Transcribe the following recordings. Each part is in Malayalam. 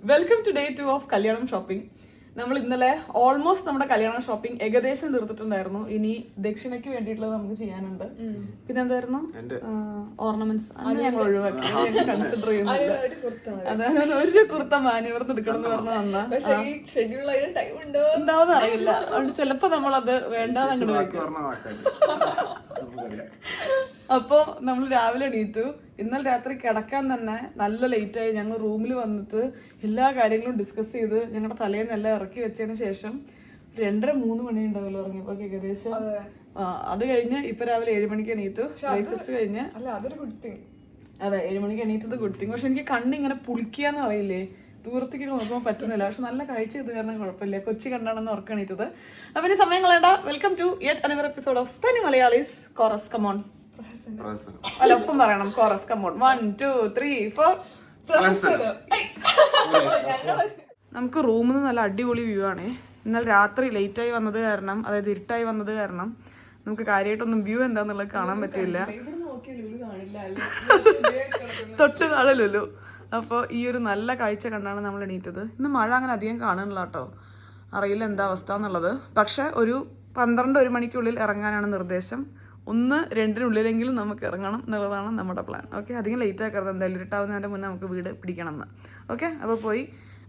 വെൽക്കം ടു ഡേ 2 ഓഫ് കല്യാണം ഷോപ്പിംഗ്. നമ്മൾ ഇന്നലെ ഓൾമോസ്റ്റ് നമ്മുടെ കല്യാണം ഷോപ്പിംഗ് ഏകദേശം തീർത്തിട്ടുണ്ടായിരുന്നു. ഇനി ദക്ഷിണയ്ക്ക് വേണ്ടിയിട്ടുള്ളത് നമുക്ക് ചെയ്യാനുണ്ട്. പിന്നെ എന്തായിരുന്നു ഓർണമെന്റ്സ് ഞങ്ങൾ ഒഴിവാക്കി കൺസിഡർ ചെയ്യുന്നില്ല. അതാണ് ഒരു കുർത്ത മാനിവർന്ന് എടുക്കണം എന്ന് പറഞ്ഞ വന്നാ ഉണ്ടാവുന്ന അറിയില്ല. അതുകൊണ്ട് ചിലപ്പോ നമ്മളത് വേണ്ടാന്ന് അങ്ങോട്ട് വെക്കും. അപ്പോ നമ്മൾ രാവിലെ എണീറ്റു. ഇന്നലെ രാത്രി കിടക്കാൻ തന്നെ നല്ല ലേറ്റായി. ഞങ്ങൾ റൂമിൽ വന്നിട്ട് എല്ലാ കാര്യങ്ങളും ഡിസ്കസ് ചെയ്ത് ഞങ്ങളുടെ തലേന്ന് എല്ലാം ഇറക്കി വെച്ചതിന് ശേഷം 2:30-3 മണി ഉണ്ടാവില്ല ഉറങ്ങിയപ്പോ ഏകദേശം. അത് കഴിഞ്ഞ് ഇപ്പൊ രാവിലെ 7 മണിക്ക് എണീറ്റു. ബ്രേക്ക്ഫാസ്റ്റ് കഴിഞ്ഞ് അതെ 7 മണിക്ക് എണീറ്റത് ഗുഡ് തിങ്. പക്ഷെ എനിക്ക് കണ്ണിങ്ങനെ പുളിക്കാന്ന് പറയില്ലേ, ദൂരത്തേക്ക് നോക്കുമ്പോൾ പറ്റുന്നില്ല. പക്ഷെ നല്ല കാഴ്ച ഇത് കാരണം കുഴപ്പമില്ല. കൊച്ചി കണ്ടാണെന്ന് ഉറക്കണീറ്റത്. അപ്പൊ ഇനി സമയം കളയണ്ട. Welcome to yet another episode of തനി മലയാളീസ്. Chorus come on. അല്ല ഒപ്പം പറയണം. Chorus come on. 1 2 3 4. നമുക്ക് റൂമിൽ നിന്ന് നല്ല അടിപൊളി വ്യൂ ആണ്. ഇന്നലെ രാത്രി ലേറ്റായി വന്നത് കാരണം, അതായത് ഇരുട്ടായി വന്നത് കാരണം നമുക്ക് കാര്യമായിട്ടൊന്നും വ്യൂ എന്താന്നുള്ളത് കാണാൻ പറ്റില്ല. തൊട്ട് കാണലുള്ളൂ. അപ്പോൾ ഈ ഒരു നല്ല കാഴ്ച കണ്ടാണ് നമ്മൾ എണീറ്റത്. ഇന്ന് മഴ അങ്ങനെ അധികം കാണുന്നില്ല കേട്ടോ. അറിയില്ല എന്താ അവസ്ഥ എന്നുള്ളത്. പക്ഷെ ഒരു 12-1 മണിക്കുള്ളിൽ ഇറങ്ങാനാണ് നിർദ്ദേശം. 1-2-നുള്ളിലെങ്കിലും നമുക്ക് ഇറങ്ങണം എന്നുള്ളതാണ് നമ്മുടെ പ്ലാൻ. ഓക്കെ, അധികം ലേറ്റ് ആക്കരുത്. എന്തായാലും ഇരുട്ടാവുന്നതിൻ്റെ മുന്നേ നമുക്ക് വീട് പിടിക്കണം എന്ന്. ഓക്കെ, അപ്പോൾ പോയി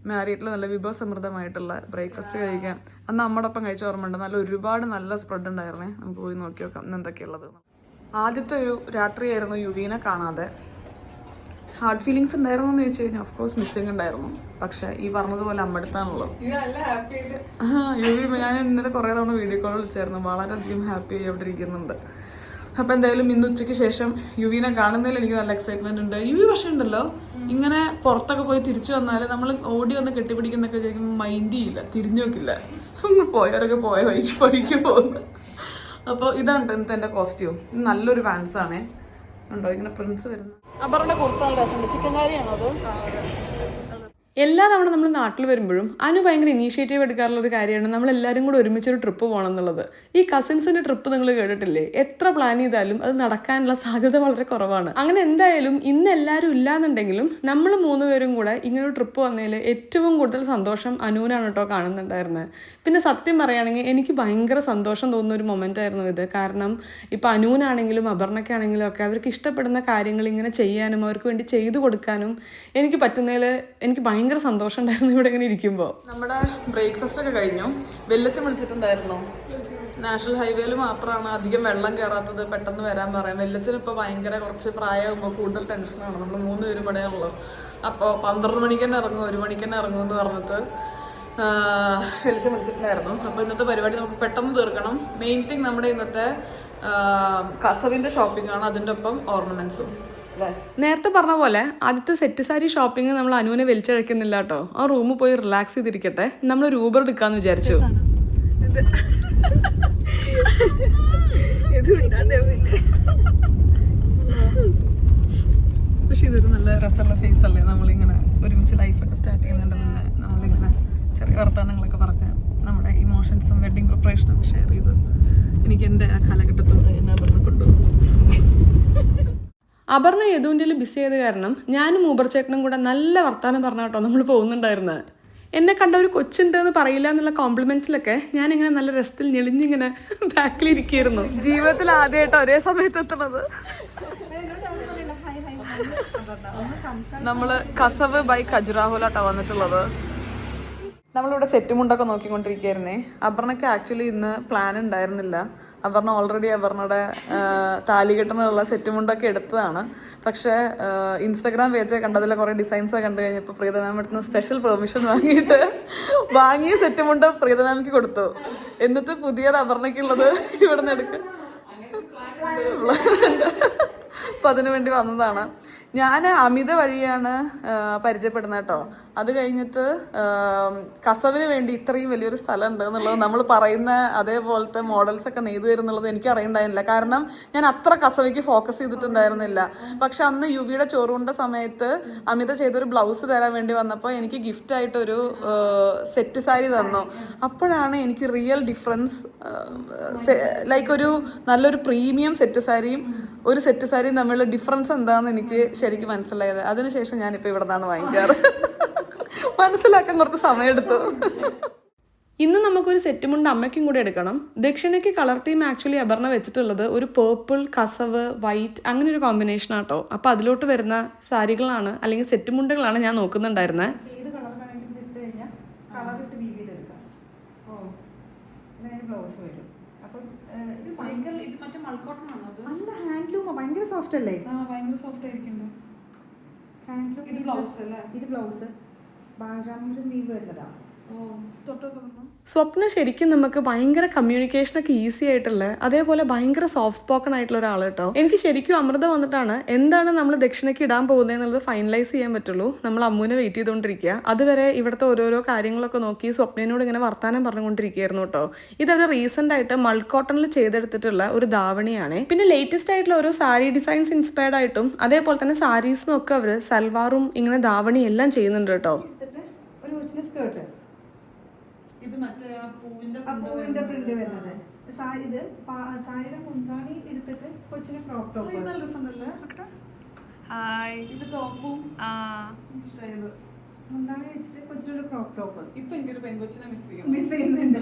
മാരിയറ്റിൽ നല്ല വിഭവസമൃദ്ധമായിട്ടുള്ള ബ്രേക്ക്ഫാസ്റ്റ് കഴിക്കാം. അന്ന് നമ്മുടെ ഒപ്പം കഴിച്ച ഓർമ്മയുണ്ട്. ഒരുപാട് നല്ല സ്പ്രെഡ് ഉണ്ടായിരുന്നേ. നമുക്ക് പോയി നോക്കി നോക്കാം ഇന്ന് എന്തൊക്കെയുള്ളത്. ആദ്യത്തെ ഒരു രാത്രിയായിരുന്നു യുവീനെ കാണാതെ. ഹാർഡ് ഫീലിങ്സ് ഉണ്ടായിരുന്നു എന്ന് ചോദിച്ചു കഴിഞ്ഞാൽ ഓഫ്കോഴ്സ് മിസ്സിങ് ഉണ്ടായിരുന്നു. പക്ഷെ ഈ പറഞ്ഞതുപോലെ അമ്മടുത്താണുള്ളത്. യുവി ഞാൻ ഇന്നലെ കുറേ തവണ വീഡിയോ കോൾ വിളിച്ചായിരുന്നു. വളരെയധികം ഹാപ്പി ആയി അവിടെ ഇരിക്കുന്നുണ്ട്. അപ്പം എന്തായാലും ഇന്ന് ഉച്ചയ്ക്ക് ശേഷം യുവിനെ കാണുന്നതിൽ എനിക്ക് നല്ല എക്സൈറ്റ്മെന്റ് ഉണ്ട്. യുവി പക്ഷെ ഉണ്ടല്ലോ ഇങ്ങനെ പുറത്തൊക്കെ പോയി തിരിച്ചു വന്നാൽ നമ്മൾ ഓടി വന്ന് കെട്ടിപ്പിടിക്കുന്നൊക്കെ ചോദിക്കുമ്പോൾ മൈൻഡ് ചെയ്യില്ല, തിരിഞ്ഞു നോക്കില്ല. പോയവരൊക്കെ പോയ വഴിക്ക് പോകുന്നു. അപ്പോൾ ഇതാണ് ഇന്നത്തെ എൻ്റെ കോസ്റ്റ്യൂം. നല്ലൊരു ഫാൻസ് ആണേ. ഉണ്ടോ ഇങ്ങനെ പ്രിൻസ് വരുന്നത്. അപർണ കുർത്ത നല്ല രസമുണ്ട്. ചിക്കൻ കറിയാണോ അത്? എല്ലാ തവണ നമ്മൾ നാട്ടിൽ വരുമ്പോഴും അനു ഭയങ്കര ഇനീഷ്യേറ്റീവ് എടുക്കാറുള്ള ഒരു കാര്യമാണ് നമ്മളെല്ലാവരും കൂടെ ഒരുമിച്ചൊരു ട്രിപ്പ് പോകണം എന്നുള്ളത്. ഈ കസിൻസിൻ്റെ ട്രിപ്പ് നിങ്ങൾ കേട്ടിട്ടില്ലേ? എത്ര പ്ലാൻ ചെയ്താലും അത് നടക്കാനുള്ള സാധ്യത വളരെ കുറവാണ്. അങ്ങനെ എന്തായാലും ഇന്ന് എല്ലാവരും ഇല്ലാന്നുണ്ടെങ്കിലും നമ്മൾ 3 പേരും കൂടെ ഇങ്ങനെ ഒരു ട്രിപ്പ് വന്നതിൽ ഏറ്റവും കൂടുതൽ സന്തോഷം അനുവിനാണ് കേട്ടോ കാണുന്നുണ്ടായിരുന്നത്. പിന്നെ സത്യം പറയുകയാണെങ്കിൽ എനിക്ക് ഭയങ്കര സന്തോഷം തോന്നുന്ന ഒരു മൊമെൻ്റ് ആയിരുന്നു ഇത്. കാരണം ഇപ്പോൾ അനുവിനാണെങ്കിലും അപർണയ്ക്കാണെങ്കിലും ഒക്കെ അവർക്ക് ഇഷ്ടപ്പെടുന്ന കാര്യങ്ങൾ ഇങ്ങനെ ചെയ്യാനും അവർക്ക് വേണ്ടി ചെയ്തു കൊടുക്കാനും എനിക്ക് പറ്റുന്നതിൽ എനിക്ക് ഭയങ്കര സന്തോഷം ഉണ്ടായിരുന്നു ഇവിടെ ഇങ്ങനെ ഇരിക്കുമ്പോൾ. നമ്മുടെ ബ്രേക്ക്ഫാസ്റ്റ് ഒക്കെ കഴിഞ്ഞു. വെല്ലച്ചൻ വിളിച്ചിട്ടുണ്ടായിരുന്നു. നാഷണൽ ഹൈവേയിൽ മാത്രമാണ് അധികം വെള്ളം കയറാത്തത്, പെട്ടെന്ന് വരാൻ പറയാം. വെല്ലച്ചൻ ഇപ്പോൾ ഭയങ്കര കുറച്ച് പ്രായമാകുമ്പോൾ കൂടുതൽ ടെൻഷനാണ്. നമ്മൾ 3 പേരും ഇവിടെയുള്ളൂ. അപ്പോൾ 12 മണിക്ക് തന്നെ ഇറങ്ങും, 1 മണിക്ക് തന്നെ ഇറങ്ങും എന്ന് പറഞ്ഞിട്ട് വെല്ലച്ചൻ വിളിച്ചിട്ടുണ്ടായിരുന്നു. അപ്പോൾ ഇന്നത്തെ പരിപാടി നമുക്ക് പെട്ടെന്ന് തീർക്കണം. മെയിൻ തിങ് നമ്മുടെ ഇന്നത്തെ കസവിൻ്റെ ഷോപ്പിംഗ് ആണ്, അതിൻ്റെ ഒപ്പം ഓർണമെന്റ്സും. നേരത്തെ പറഞ്ഞ പോലെ ആദ്യത്തെ സെറ്റ് സാരി ഷോപ്പിംഗ് നമ്മൾ അനുവിനെ വലിച്ചഴക്കുന്നില്ല കേട്ടോ. ആ റൂമിൽ പോയി റിലാക്സ് ചെയ്തിരിക്കട്ടെ. നമ്മളൊരു ഊബർ എടുക്കാന്ന് വിചാരിച്ചു. പക്ഷെ ഇതൊരു നല്ല രസമുള്ള ഫേസ് അല്ലേ? നമ്മളിങ്ങനെ ഒരുമിച്ച് ലൈഫൊക്കെ സ്റ്റാർട്ട് ചെയ്യുന്നതിൻ്റെ മുന്നേ നമ്മളിങ്ങനെ ചെറിയ വർത്തമാനങ്ങളൊക്കെ പറഞ്ഞ് നമ്മുടെ ഇമോഷൻസും വെഡിങ് പ്രിപ്പറേഷനൊക്കെ ഷെയർ ചെയ്ത് എനിക്ക് എൻ്റെ ആ കാലഘട്ടത്തോടെ എന്നെ അപർണ കൊണ്ടുപോകും. അപർണ യദുവിൻ്റെ ബിസി ആയത് കാരണം ഞാനും ഊബർ ചേട്ടനും കൂടെ നല്ല വർത്താനം പറഞ്ഞ കേട്ടോ നമ്മൾ പോകുന്നുണ്ടായിരുന്നത്. എന്നെ കണ്ട ഒരു കൊച്ചുണ്ട് എന്ന് പറയില്ല എന്നുള്ള കോംപ്ലിമെന്റ്സിലൊക്കെ ഞാനിങ്ങനെ നല്ല രസത്തിൽ ഞെളിഞ്ഞിങ്ങനെ ബാക്കിലിരിക്കുകയായിരുന്നു. ജീവിതത്തിൽ ആദ്യമായിട്ട് ഒരേ സമയത്ത് എത്തുന്നത്. നമ്മള് കസവ് ബൈ ഖജുറാഹോലാട്ടോ വന്നിട്ടുള്ളത്. നമ്മളിവിടെ സെറ്റ് മുണ്ടൊക്കെ നോക്കിക്കൊണ്ടിരിക്കുകയായിരുന്നേ. അപർണയ്ക്ക് ആക്ച്വലി ഇന്ന് പ്ലാൻ ഉണ്ടായിരുന്നില്ല. അപർണ ഓൾറെഡി അപർണയുടെ താലികെട്ടിനുള്ള സെറ്റ് മുണ്ടൊക്കെ എടുത്തതാണ്. പക്ഷേ ഇൻസ്റ്റാഗ്രാം പേജ് കണ്ടതിൽ കുറേ ഡിസൈൻസ് കണ്ടു കഴിഞ്ഞപ്പോൾ പ്രീത മാം എടുത്ത് സ്പെഷ്യൽ പെർമിഷൻ വാങ്ങിയിട്ട് വാങ്ങിയ സെറ്റ് മുണ്ട് പ്രീത മാമിക്ക് കൊടുത്തു. എന്നിട്ട് പുതിയത് അപർണയ്ക്കുള്ളത് ഇവിടെ നിന്ന് എടുക്കുക. അപ്പം അതിനു വേണ്ടി വന്നതാണ്. ഞാൻ അമിത വഴിയാണ് പരിചയപ്പെടുന്നത് കേട്ടോ. അത് കഴിഞ്ഞിട്ട് കസവിന് വേണ്ടി ഇത്രയും വലിയൊരു സ്ഥലം ഉണ്ട് എന്നുള്ളത് നമ്മൾ പറയുന്ന അതേപോലത്തെ മോഡൽസ് ഒക്കെ നെയ്ത് തരുന്നുള്ളത് എനിക്ക് അറിയണ്ടായിരുന്നില്ല. കാരണം ഞാൻ അത്ര കസവയ്ക്ക് ഫോക്കസ് ചെയ്തിട്ടുണ്ടായിരുന്നില്ല. പക്ഷെ അന്ന് യുവിയുടെ ചോറുണ്ട സമയത്ത് അമിത ചെയ്തൊരു ബ്ലൗസ് തരാൻ വേണ്ടി വന്നപ്പോൾ എനിക്ക് ഗിഫ്റ്റായിട്ടൊരു സെറ്റ് സാരി തന്നു. അപ്പോഴാണ് എനിക്ക് റിയൽ ഡിഫറൻസ്, ലൈക്ക് ഒരു നല്ലൊരു പ്രീമിയം സെറ്റ് സാരിയും ഒരു സെറ്റ് സാരിയും തമ്മിലുള്ള ഡിഫറൻസ് എന്താണെന്ന് എനിക്ക് ശരിക്കും മനസ്സിലായത്. അതിനുശേഷം ഞാനിപ്പോൾ ഇവിടെ നിന്നാണ് വാങ്ങിക്കാറ്. മനസ്സിലാക്കാൻ കുറച്ച് സമയമെടുത്തു. ഇന്ന് നമുക്കൊരു സെറ്റ് മുണ്ട് അമ്മയ്ക്കും കൂടെ എടുക്കണം. ദക്ഷിണയ്ക്ക് കളർ തീം ആക്ച്വലി അപർണ വെച്ചിട്ടുള്ളത് ഒരു പേർപ്പിൾ, കസവ്, വൈറ്റ് അങ്ങനെ ഒരു കോമ്പിനേഷൻ ആട്ടോ. അപ്പോൾ അതിലോട്ട് വരുന്ന സാരികളാണ് അല്ലെങ്കിൽ സെറ്റ് മുണ്ടുകളാണ് ഞാൻ നോക്കുന്നുണ്ടായിരുന്നത്. ഏത് കളർ വേണമെങ്കിലും ഇട്ട് കഴിഞ്ഞാൽ കളർ ഇട്ട് വീവ് ചെയ്തെടുക്കാം. ബ്ലൗസ് വരും. അപ്പം ഇത് ഭയങ്കര ഇത് മറ്റേ മൾക്കോട്ടൺ ആണോ? അത് നല്ല ഹാൻഡ്ലൂമോ, ഭയങ്കര സോഫ്റ്റ് അല്ലേ? ഭയങ്കര സോഫ്റ്റ് ആയിരിക്കും. ഹാൻഡ്ലൂം. ഇത് ബ്ലൗസ് അല്ലേ? ഇത് ബ്ലൗസ് ബാജാമിലും വീവ് വരുന്നതാണ്. സ്വപ്ന ശരിക്കും നമുക്ക് ഭയങ്കര കമ്മ്യൂണിക്കേഷനൊക്കെ ഈസി ആയിട്ടുള്ള, അതേപോലെ ഭയങ്കര സോഫ്റ്റ് സ്പോക്കൺ ആയിട്ടുള്ള ഒരാൾ കേട്ടോ. എനിക്ക് ശരിക്കും അമൃത വന്നിട്ടാണ് എന്താണ് നമ്മൾ ദക്ഷിണയ്ക്ക് ഇടാൻ പോകുന്നത് എന്നുള്ളത് ഫൈനലൈസ് ചെയ്യാൻ പറ്റുള്ളൂ. നമ്മൾ അമ്മുവിനെ വെയിറ്റ് ചെയ്തുകൊണ്ടിരിക്കുക. അതുവരെ ഇവിടുത്തെ ഓരോരോ കാര്യങ്ങളൊക്കെ നോക്കി സ്വപ്നയോട് ഇങ്ങനെ വർത്താനം പറഞ്ഞുകൊണ്ടിരിക്കുകയായിരുന്നു കേട്ടോ. ഇതവർ റീസെന്റ് ആയിട്ട് മൾക്കോട്ടണിൽ ചെയ്തെടുത്തിട്ടുള്ള ഒരു ധാവണിയാണ്. പിന്നെ ലേറ്റസ്റ്റ് ആയിട്ടുള്ള ഓരോ സാരി ഡിസൈൻസ് ഇൻസ്പയർഡ് ആയിട്ടും അതേപോലെ തന്നെ സാരീസിനും ഒക്കെ അവർ സൽവാറും ഇങ്ങനെ ധാവണി എല്ലാം ചെയ്യുന്നുണ്ട് കേട്ടോ. ഒരു കൊച്ചിന്റെ സ്കേർട്ട്, ഇത് മറ്റേ പൂവിന്റെ പ്രിന്റ് വരുന്നത്. ഇത് സാരിയുടെ മുന്താണി എടുത്തിട്ട് കൊച്ചിന് ക്രോപ്പ് ടോപ്പ്. ഇത് ടോപ്പും ഇഷ്ടമായത് മുന്താണി വെച്ചിട്ട് കൊച്ചിനൊരു ക്രോപ്പ് ടോപ്പ്. ഇപ്പൊ എനിക്കൊരു പെൺകൊച്ചിനെ മിസ് ചെയ്യുന്നുണ്ട്.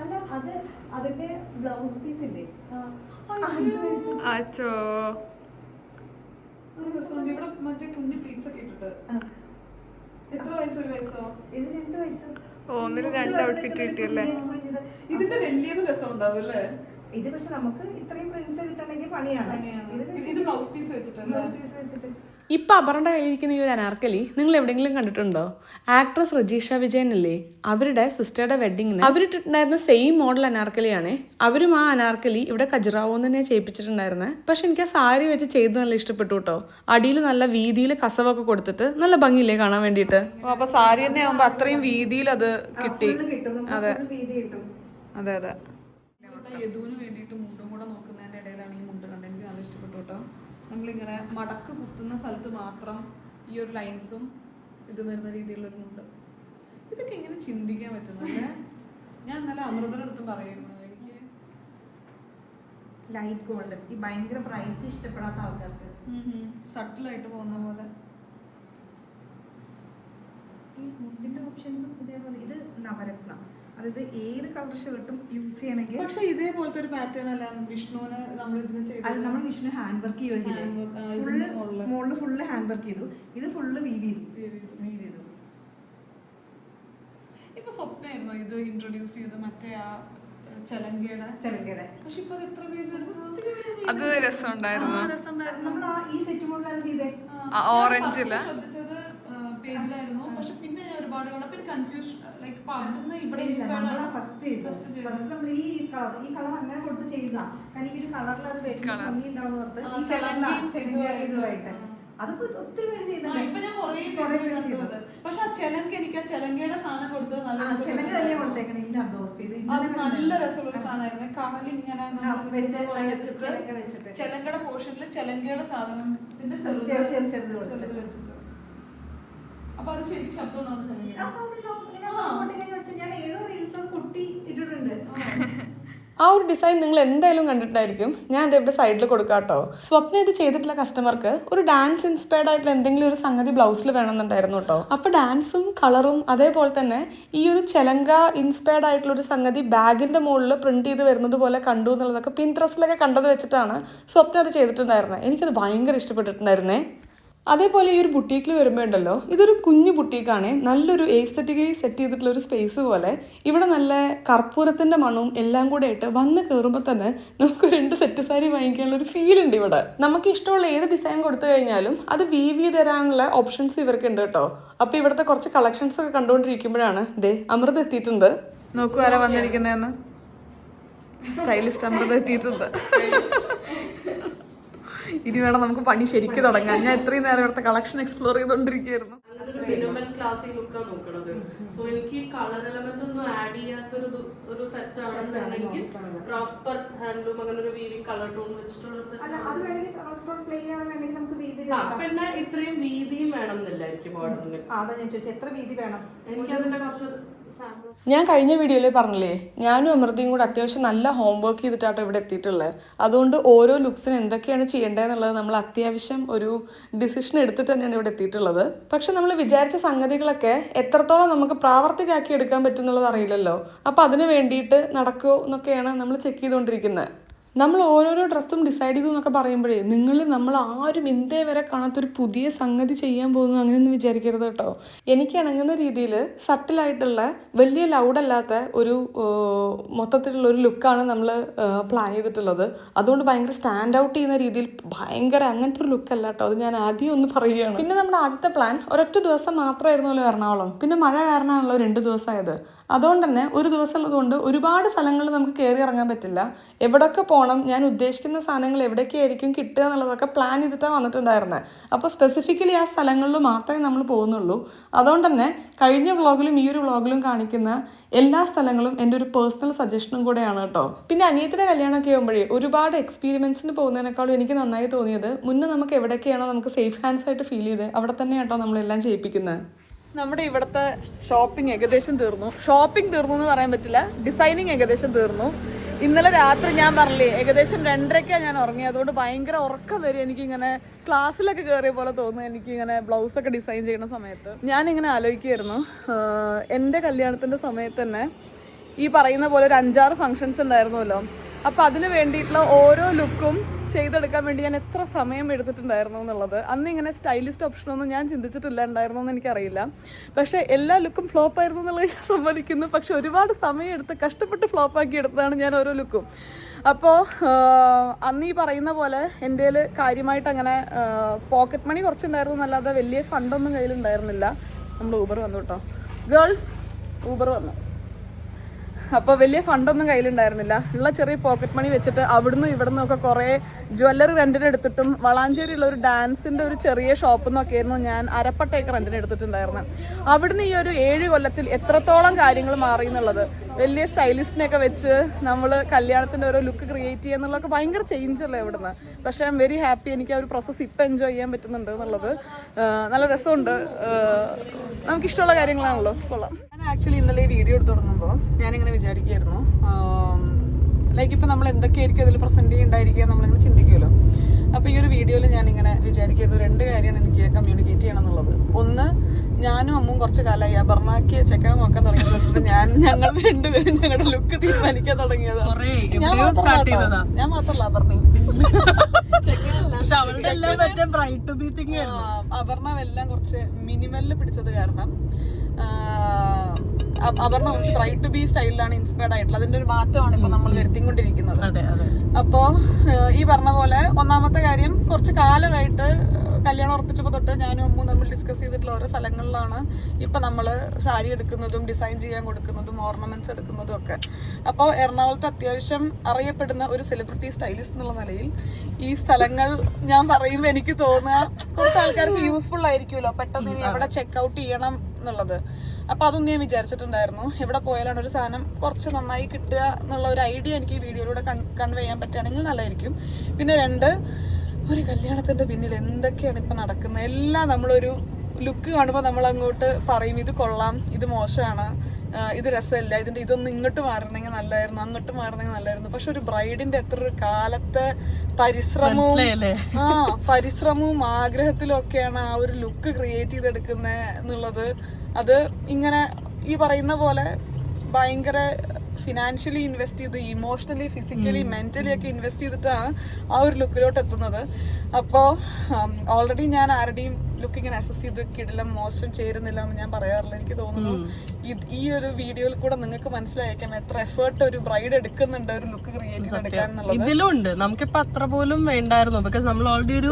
അല്ല, അത് അതിന്റെ ബ്ലൗസ് പീസ് ഇല്ലേ? ഇവിടെ മറ്റേ കുഞ്ഞു പ്ലീറ്റ്സ് ഒക്കെ ഇട്ടിട്ട്. എത്ര വയസ്സ്? ഒരു വയസ്സോ? ഇത് 2 വയസ്സ്. ഒന്നിന് 2 ഔട്ട്ഫിറ്റ് കിട്ടിയല്ലേ? ഇതിന്റെ വലിയത് രസം ഉണ്ടാവും അല്ലേ? ഇത് പക്ഷെ നമുക്ക് ഇത്രയും പ്രിന്റ്സ് കിട്ടണമെങ്കിൽ പണിയാണ്. ഇത് ബ്ലൗസ് പീസ് വെച്ചിട്ടല്ലേ? ബ്ലൗസ് പീസ് വെച്ചിട്ട്. ഇപ്പൊ അപർണയുടെ കയ്യിലിരിക്കുന്ന ഈ ഒരു അനാർക്കലി നിങ്ങൾ എവിടെയെങ്കിലും കണ്ടിട്ടുണ്ടോ? ആക്ട്രസ് രജീഷ വിജയൻ അല്ലേ, അവരുടെ സിസ്റ്ററുടെ വെഡിങ്ങിന് അവരിട്ടിട്ടുണ്ടായിരുന്ന സെയിം മോഡൽ അനാർക്കലിയാണ്. അവരും ആ അനാർക്കലി ഇവിടെ ഖജുറാവോന്ന് തന്നെ ചെയ്യിപ്പിച്ചിട്ടുണ്ടായിരുന്നത്. പക്ഷെ എനിക്ക് ആ സാരി വെച്ച് ചെയ്ത് നല്ല ഇഷ്ടപ്പെട്ടു കേട്ടോ. അടിയിൽ നല്ല വീതിയിൽ കസവൊക്കെ കൊടുത്തിട്ട് നല്ല ഭംഗിയില്ലേ കാണാൻ വേണ്ടിയിട്ട്. അപ്പൊ സാരി തന്നെ ആവുമ്പോ അത്രയും വീതിയിൽ അത് കിട്ടി. അതെ അതെ അതെ. യദുവിന് വേണ്ടിയിട്ട് മുണ്ടും കൂടെ നോക്കുന്നതിന്റെ ഇടയിലാണ് ഈ മുണ്ട് കണ്ടത്. എനിക്ക് നല്ല ഇഷ്ടപ്പെട്ടു കേട്ടോ. നമ്മളിങ്ങനെ മടക്ക് കുത്തുന്ന സ്ഥലത്ത് മാത്രം ഈ ഒരു ലൈൻസും ഇത് വരുന്ന രീതിയിലുള്ളൊരു മുണ്ട്. ഇതൊക്കെ ഇങ്ങനെ ചിന്തിക്കാൻ പറ്റുന്നല്ലേ? ഞാൻ ഇന്നലെ അമൃതയുടെ അടുത്ത് പറയുന്നു, എനിക്ക് ലൈറ്റ് ഗോൾഡ് ഈ ഭയങ്കര ബ്രൈറ്റ് ഇഷ്ടപ്പെടാത്ത ആൾക്കാർക്ക് സട്ടിലായിട്ട് പോകുന്ന പോലെ ഈ മുണ്ടിന്റെ ഓപ്ഷൻസും ഇതേപോലെ. ഇത് നവരത്ന, അതായത് ഏത് കളർ ഷർട്ടും യൂസ് ചെയ്യണമെങ്കിൽ. പക്ഷെ ഇതേപോലത്തെ ഒരു പാറ്റേൺ അല്ല വിഷ്ണുവിന് നമ്മൾ ഇതിന് ചെയ്തത്. നമ്മൾ വിഷ്ണു ഹാൻഡ് വർക്ക് ചെയ്യുക, മുകളിൽ ഫുള്ള് ഹാൻഡ് വർക്ക് ചെയ്തു. ഇത് ഫുള്ള് വീവ് ചെയ്തു. ഇപ്പൊ സ്വപ്നമായിരുന്നു ഇത് ഇൻട്രൊഡ്യൂസ് ചെയ്ത് മറ്റേ ആ ചെലങ്കയുടെ. പക്ഷെ ഇപ്പൊ എത്ര പേജ് എടുത്തു? അത് രസമുണ്ടായിരുന്നു. ഈ സെറ്റ് മോഡലാണ് ചെയ്തേ. ഓറഞ്ചില് ശ്രദ്ധിച്ചത് പേജിലായിരുന്നു. പക്ഷെ പിന്നെ ഞാൻ ഒരുപാട് കൺഫ്യൂഷൻ ലൈക്ക് ഫസ്റ്റ് നമ്മൾ ഈ കളർ അങ്ങനെ കൊടുത്ത് ചെയ്താ. കാരണം ഈ ഒരു കളറിൽ അത് ഭംഗി ഉണ്ടാവുന്ന ഇതുമായിട്ട് അതൊക്കെ ഒത്തിരി പേര് ചെയ്യുന്നുണ്ട്. പക്ഷെ ആ ചെലങ്ക എനിക്ക് ആ ചെലങ്കയുടെ സാധനം കൊടുത്തത് ചെലങ്ക തന്നെ കൊടുത്തേക്കണം. ഇല്ല ബ്ലൗസ് പീസ് നല്ല രസമുള്ള ഒരു സാധനമായിരുന്നു. കാലിങ്ങനെ വെച്ചിട്ട് ചെലങ്കയുടെ പോർഷനിൽ ചെലങ്കയുടെ സാധനം ചെറുത് വെച്ചിട്ട്. അപ്പൊ അത് ശരിക്കും ശബ്ദം ഞാൻ ഏതോ റീൽസ് കുട്ടി ഇട്ടിട്ടുണ്ട്. ആ ഒരു ഡിസൈൻ നിങ്ങൾ എന്തായാലും കണ്ടിട്ടുണ്ടായിരിക്കും. ഞാൻ എൻ്റെ ഇവിടെ സൈഡിൽ കൊടുക്കാം കേട്ടോ. സ്വപ്ന ഇത് ചെയ്തിട്ടുള്ള കസ്റ്റമർക്ക് ഒരു ഡാൻസ് ഇൻസ്പയർഡ് ആയിട്ടുള്ള എന്തെങ്കിലും ഒരു സംഗതി ബ്ലൗസിൽ വേണമെന്നുണ്ടായിരുന്നു കേട്ടോ. അപ്പോൾ ഡാൻസും കളറും അതേപോലെ തന്നെ ഈ ഒരു ചെലങ്ക ഇൻസ്പയർഡ് ആയിട്ടുള്ള ഒരു സംഗതി ബാഗിൻ്റെ മുകളിൽ പ്രിന്റ് ചെയ്ത് വരുന്നത് പോലെ കണ്ടു എന്നുള്ളതൊക്കെ പിൻട്രസ്റ്റിലൊക്കെ കണ്ടത് വെച്ചിട്ടാണ് സ്വപ്ന അത് ചെയ്തിട്ടുണ്ടായിരുന്നത്. എനിക്കത് ഭയങ്കര ഇഷ്ടപ്പെട്ടിട്ടുണ്ടായിരുന്നേ. അതേപോലെ ഈ ഒരു ബുട്ടീക്കിൽ വരുമ്പോൾ ഉണ്ടല്ലോ, ഇതൊരു കുഞ്ഞു ബുട്ടീക്കാണ്. നല്ലൊരു എസ്തെറ്റിക്കലി സെറ്റ് ചെയ്തിട്ടുള്ള ഒരു സ്പേസ് പോലെ. ഇവിടെ നല്ല കർപ്പൂരത്തിൻ്റെ മണവും എല്ലാം കൂടെ ആയിട്ട് വന്ന് കയറുമ്പോൾ തന്നെ നമുക്ക് 2 സെറ്റ് സാരി വാങ്ങിക്കാനുള്ള ഒരു ഫീൽ ഉണ്ട് ഇവിടെ. നമുക്ക് ഇഷ്ടമുള്ള ഏത് ഡിസൈൻ കൊടുത്തു കഴിഞ്ഞാലും അത് വീവ് ചെയ്ത് തരാനുള്ള ഓപ്ഷൻസ് ഇവർക്ക് ഉണ്ട് കേട്ടോ. അപ്പോൾ ഇവിടുത്തെ കുറച്ച് കളക്ഷൻസ് ഒക്കെ കണ്ടുകൊണ്ടിരിക്കുമ്പോഴാണ് ദേ അമൃത എത്തിയിട്ടുണ്ട്. നോക്കൂ ആരാ വന്നിരിക്കുന്നതെന്ന്. സ്റ്റൈലിസ്റ്റ് അമൃത എത്തിയിട്ടുണ്ട്. ഇനി വേണം നമുക്ക് പണി ശരിക്കും തുടങ്ങാൻ. ഞാൻ ഇത്രയും നേരം ഇവിടുത്തെ കളക്ഷൻ എക്സ്പ്ലോർ ചെയ്തോണ്ടിരിക്കുകയായിരുന്നു. മിനിമൽ ക്ലാസ്സിൽ ലുക്കാണ് നോക്കണത്. സോ എനിക്ക് കളർ എലമെന്റ് ഒന്നും ആഡ് ചെയ്യാത്തൊരു സെറ്റ് ആണെന്നുണ്ടെങ്കിൽ പ്രോപ്പർ ഹാൻഡ്ലൂം അങ്ങനെ ഒരു വീവിങ് കളർ ടോൺ വെച്ചിട്ടുള്ള ഒരു സെറ്റ്. പിന്നെ ഇത്രയും വീതിയും വേണം എന്നില്ല എനിക്ക് ബോർഡറിന്. അതാ ഞാൻ ചോദിച്ചത്, എത്ര വീതി വേണം? എനിക്ക് അതിന്റെ കുറച്ച് ഞാൻ കഴിഞ്ഞ വീഡിയോയിൽ പറഞ്ഞില്ലേ, ഞാനും അമൃതയും കൂടെ അത്യാവശ്യം നല്ല ഹോംവർക്ക് ചെയ്തിട്ടാട്ടോ ഇവിടെ എത്തിയിട്ടുള്ളത്. അതുകൊണ്ട് ഓരോ ലുക്സിന് എന്തൊക്കെയാണ് ചെയ്യേണ്ടതെന്നുള്ളത് നമ്മൾ അത്യാവശ്യം ഒരു ഡിസിഷൻ എടുത്തിട്ട് തന്നെയാണ് ഇവിടെ എത്തിയിട്ടുള്ളത്. പക്ഷെ നമ്മൾ വിചാരിച്ച സംഗതികളൊക്കെ എത്രത്തോളം നമുക്ക് പ്രാവർത്തികമാക്കി എടുക്കാൻ പറ്റുന്നുള്ളത് അറിയില്ലല്ലോ. അപ്പോൾ അതിന് വേണ്ടിയിട്ട് നടക്കുമോ എന്നൊക്കെയാണ് നമ്മൾ ചെക്ക് ചെയ്തുകൊണ്ടിരിക്കുന്നത്. നമ്മൾ ഓരോരോ ഡ്രസ്സും ഡിസൈഡ് ചെയ്തു എന്നൊക്കെ പറയുമ്പോഴേ നമ്മൾ ആരും ഇന്തേ വരെ കാണാത്തൊരു പുതിയ സംഗതി ചെയ്യാൻ പോകുന്നു അങ്ങനെയൊന്നും വിചാരിക്കരുത് കേട്ടോ. എനിക്ക് ഇണങ്ങുന്ന രീതിയിൽ സട്ടിലായിട്ടുള്ള വലിയ ലൗഡല്ലാത്ത ഒരു മൊത്തത്തിലുള്ള ഒരു ലുക്കാണ് നമ്മൾ പ്ലാൻ ചെയ്തിട്ടുള്ളത്. അതുകൊണ്ട് ഭയങ്കര സ്റ്റാൻഡ് ഔട്ട് ചെയ്യുന്ന രീതിയിൽ ഭയങ്കര അങ്ങനത്തെ ഒരു ലുക്കല്ല കേട്ടോ. അത് ഞാൻ ആദ്യം ഒന്ന് പറയുകയാണ്. പിന്നെ നമ്മുടെ ആദ്യത്തെ പ്ലാൻ ഒരൊറ്റ ദിവസം മാത്രമായിരുന്നല്ലോ എറണാകുളം. പിന്നെ മഴ കാരണമാണല്ലോ 2 ദിവസമായത്. അതുകൊണ്ട് തന്നെ ഒരു ദിവസം ഉള്ളതുകൊണ്ട് ഒരുപാട് സ്ഥലങ്ങൾ നമുക്ക് കയറി ഇറങ്ങാൻ പറ്റില്ല. എവിടെയൊക്കെ പോകണം, ഞാൻ ഉദ്ദേശിക്കുന്ന സാധനങ്ങൾ എവിടെയൊക്കെ ആയിരിക്കും കിട്ടുക എന്നുള്ളതൊക്കെ പ്ലാൻ ചെയ്തിട്ടാണ് വന്നിട്ടുണ്ടായിരുന്നത്. അപ്പോൾ സ്പെസിഫിക്കലി ആ സ്ഥലങ്ങളിൽ മാത്രമേ നമ്മൾ പോകുന്നുള്ളൂ. അതുകൊണ്ട് തന്നെ കഴിഞ്ഞ വ്ളോഗിലും ഈ ഒരു വ്ളോഗിലും കാണിക്കുന്ന എല്ലാ സ്ഥലങ്ങളും എൻ്റെ ഒരു പേഴ്സണൽ സജഷനും കൂടെയാണ് കേട്ടോ. പിന്നെ അനിയത്തിൻ്റെ കല്യാണമൊക്കെ ആകുമ്പോഴേ ഒരുപാട് എക്സ്പീരിമെൻസിന് പോകുന്നതിനേക്കാളും എനിക്ക് നന്നായി തോന്നിയത് മുന്നേ നമുക്ക് എവിടെയൊക്കെയാണോ നമുക്ക് സേഫ് ഹാൻഡ്സ് ആയിട്ട് ഫീൽ ചെയ്ത് അവിടെ തന്നെ കേട്ടോ നമ്മളെല്ലാം ചെയ്യിപ്പിക്കുന്നത്. നമ്മുടെ ഇവിടുത്തെ ഷോപ്പിംഗ് ഏകദേശം തീർന്നു. ഷോപ്പിംഗ് തീർന്നു എന്ന് പറയാൻ പറ്റില്ല, ഡിസൈനിങ് ഏകദേശം തീർന്നു. ഇന്നലെ രാത്രി ഞാൻ പറഞ്ഞില്ലേ ഏകദേശം 2:30 ഞാൻ ഉറങ്ങി. അതുകൊണ്ട് ഭയങ്കര ഉറക്കം വരും എനിക്കിങ്ങനെ. ക്ലാസ്സിലൊക്കെ കയറിയ പോലെ തോന്നുന്നു എനിക്കിങ്ങനെ ബ്ലൗസൊക്കെ ഡിസൈൻ ചെയ്യുന്ന സമയത്ത്. ഞാനിങ്ങനെ ആലോചിക്കുമായിരുന്നു, എൻ്റെ കല്യാണത്തിൻ്റെ സമയത്ത് തന്നെ ഈ പറയുന്ന പോലെ ഒരു 5-6 ഫങ്ഷൻസ് ഉണ്ടായിരുന്നല്ലോ. അപ്പോൾ അതിന് വേണ്ടിയിട്ടുള്ള ഓരോ ലുക്കും ചെയ്തെടുക്കാൻ വേണ്ടി ഞാൻ എത്ര സമയം എടുത്തിട്ടുണ്ടായിരുന്നു എന്നുള്ളത്. അന്ന് ഇങ്ങനെ സ്റ്റൈലിസ്റ്റ് ഓപ്ഷനൊന്നും ഞാൻ ചിന്തിച്ചിട്ടില്ല ഉണ്ടായിരുന്നു എന്ന് എനിക്കറിയില്ല. പക്ഷേ എല്ലാ ലുക്കും ഫ്ലോപ്പായിരുന്നു എന്നുള്ളത് ഞാൻ സമ്മതിക്കുന്നു. പക്ഷെ ഒരുപാട് സമയം എടുത്ത് കഷ്ടപ്പെട്ട് ഫ്ലോപ്പാക്കി എടുത്തതാണ് ഞാൻ ഓരോ ലുക്കും. അപ്പോൾ അന്ന് ഈ പറയുന്ന പോലെ എൻ്റെ കയ്യിൽ കാര്യമായിട്ട് അങ്ങനെ പോക്കറ്റ് മണി കുറച്ചുണ്ടായിരുന്നു എന്നല്ലാതെ വലിയ ഫണ്ടൊന്നും കയ്യിലുണ്ടായിരുന്നില്ല. നമ്മൾ ഊബർ വന്നു കേട്ടോ ഗേൾസ്, ഊബർ വന്നു. അപ്പോൾ വലിയ ഫണ്ടൊന്നും കയ്യിലുണ്ടായിരുന്നില്ല. ഉള്ള ചെറിയ പോക്കറ്റ് മണി വെച്ചിട്ട് അവിടുന്ന് ഇവിടുന്ന് ഒക്കെ കുറേ ജ്വല്ലറി റെൻറ്റിന് എടുത്തിട്ടും വളാഞ്ചേരിയുള്ള ഒരു ഡാൻസിൻ്റെ ഒരു ചെറിയ ഷോപ്പിൽ നിന്നൊക്കെ ആയിരുന്നു ഞാൻ അരപ്പട്ടയൊക്കെ റെൻറ്റിന് എടുത്തിട്ടുണ്ടായിരുന്നത്. അവിടുന്ന് ഈ ഒരു 7 കൊല്ലത്തിൽ എത്രത്തോളം കാര്യങ്ങൾ മാറി എന്നുള്ളത്. വലിയ സ്റ്റൈലിസ്റ്റിനെയൊക്കെ വെച്ച് നമ്മൾ കല്യാണത്തിൻ്റെ ഓരോ ലുക്ക് ക്രിയേറ്റ് ചെയ്യുക എന്നുള്ളതൊക്കെ ഭയങ്കര ചേഞ്ച് അല്ലേ ഇവിടുന്ന്. പക്ഷേ ഐ എം വെരി ഹാപ്പി. എനിക്ക് ആ ഒരു പ്രോസസ്സ് ഇപ്പം എൻജോയ് ചെയ്യാൻ പറ്റുന്നുണ്ട് എന്നുള്ളത്. നല്ല രസമുണ്ട്. നമുക്കിഷ്ടമുള്ള കാര്യങ്ങളാണല്ലോ, കൊള്ളാം. ഞാൻ ആക്ച്വലി ഇന്നലെ ഈ വീഡിയോ എടുത്ത് തുടങ്ങുമ്പോൾ ഞാനിങ്ങനെ വിചാരിക്കുമായിരുന്നു, ലൈക്ക് ഇപ്പം നമ്മൾ എന്തൊക്കെയായിരിക്കും അതിൽ പ്രസൻറ്റ് ചെയ്യുന്നുണ്ടായിരിക്കുക നമ്മളിങ്ങനെ ചിന്തിക്കുമല്ലോ. അപ്പോൾ ഈ ഒരു വീഡിയോയിൽ ഞാനിങ്ങനെ വിചാരിക്കുന്നത് 2 കാര്യമാണ് എനിക്ക് കമ്മ്യൂണിക്കേറ്റ് ചെയ്യണം എന്നുള്ളത്. ഒന്ന്, ഞാനും അമ്മും കുറച്ച് കാലമായി അപർണയ്ക്ക് ചെക്കനെ നോക്കാൻ തുടങ്ങിയതുകൊണ്ട് ഞങ്ങൾ 2 പേരും ഞങ്ങളുടെ ലുക്ക് തീരുമാനിക്കാൻ തുടങ്ങിയത്. ഞാൻ മാത്രമല്ല അപർണയും. അപർണ എല്ലാം കുറച്ച് മിനിമലിൽ പിടിച്ചത് കാരണം അപർണ കുറച്ച് ബ്രൈറ്റ് ടു ബി സ്റ്റൈലിലാണ് ഇൻസ്പയർഡ് ആയിട്ടുള്ളത്. അതിന്റെ ഒരു മാറ്റമാണ് ഇപ്പൊ നമ്മൾ വരുത്തിക്കൊണ്ടിരിക്കുന്നത്. അപ്പോ ഈ പറഞ്ഞ പോലെ ഒന്നാമത്തെ കാര്യം, കുറച്ച് കാലമായിട്ട് കല്യാണം ഉറപ്പിച്ചപ്പോൾ തൊട്ട് ഞാനും അമ്മും തമ്മിൽ ഡിസ്കസ് ചെയ്തിട്ടുള്ള ഓരോ സ്ഥലങ്ങളിലാണ് ഇപ്പം നമ്മൾ സാരി എടുക്കുന്നതും ഡിസൈൻ ചെയ്യാൻ കൊടുക്കുന്നതും ഓർണമെന്റ്സ് എടുക്കുന്നതും ഒക്കെ. അപ്പോൾ എറണാകുളത്ത് അത്യാവശ്യം അറിയപ്പെടുന്ന ഒരു സെലിബ്രിറ്റി സ്റ്റൈലിസ്റ്റ് എന്നുള്ള നിലയിൽ ഈ സ്ഥലങ്ങൾ ഞാൻ പറയുമ്പോൾ എനിക്ക് തോന്നുക കുറച്ച് ആൾക്കാർക്ക് യൂസ്ഫുൾ ആയിരിക്കുമല്ലോ, പെട്ടെന്ന് എവിടെ ചെക്ക് ചെയ്യണം എന്നുള്ളത്. അപ്പോൾ അതൊന്നും ഞാൻ വിചാരിച്ചിട്ടുണ്ടായിരുന്നു. എവിടെ പോയാലാണ് ഒരു സാധനം കുറച്ച് നന്നായി കിട്ടുക എന്നുള്ള ഒരു ഐഡിയ എനിക്ക് ഈ വീഡിയോയിലൂടെ കൺവേ ചെയ്യാൻ പറ്റുകയാണെങ്കിൽ നല്ലതായിരിക്കും. പിന്നെ 2, ഒരു കല്യാണത്തിൻ്റെ പിന്നിൽ എന്തൊക്കെയാണ് ഇപ്പം നടക്കുന്നത് എല്ലാം നമ്മളൊരു ലുക്ക് കാണുമ്പോൾ നമ്മൾ അങ്ങോട്ട് പറയും ഇത് കൊള്ളാം, ഇത് മോശമാണ്, ഇത് രസമില്ല, ഇതൊന്നും ഇങ്ങോട്ട് മാറണമെങ്കിൽ നല്ലതായിരുന്നു, അങ്ങോട്ട് മാറണമെങ്കിൽ നല്ലതായിരുന്നു. പക്ഷെ ഒരു ബ്രൈഡിന്റെ എത്ര ഒരു കാലത്തെ പരിശ്രമവും ആഗ്രഹത്തിലും ഒക്കെയാണ് ആ ഒരു ലുക്ക് ക്രിയേറ്റ് ചെയ്തെടുക്കുന്നത് എന്നുള്ളത്. അത് ഇങ്ങനെ ഈ പറയുന്ന പോലെ ഭയങ്കര ഫിനാൻഷ്യലി ഇൻവെസ്റ്റ് ചെയ്ത് ഇമോഷണലി ഫിസിക്കലി മെന്റലി ഒക്കെ ഇൻവെസ്റ്റ് ചെയ്തിട്ടാണ് ആ ഒരു ലുക്കിലോട്ട് എത്തുന്നത്. അപ്പോൾ ഓൾറെഡി ഞാൻ ആരുടെയും ലുക്ക് ഇങ്ങനെ അസസ് ചെയ്ത് കിടിലം മോശം ചേരുന്നില്ല എന്ന് ഞാൻ പറയാറില്ല. എനിക്ക് തോന്നുന്നു ഈ ഒരു വീഡിയോയിൽ കൂടെ നിങ്ങൾക്ക് മനസ്സിലായേക്കാം എത്ര എഫേർട്ട് ഒരു ബ്രൈഡ് എടുക്കുന്നുണ്ട് ഒരു ലുക്ക് ക്രിയേറ്റ് ചെയ്തെടുക്കാൻ എന്നുള്ളത്. ഇതിലുണ്ട് നമുക്കിപ്പോ അത്ര പോലും വേണ്ടായിരുന്നു. ബിക്കോസ് നമ്മൾ ഓൾറെഡി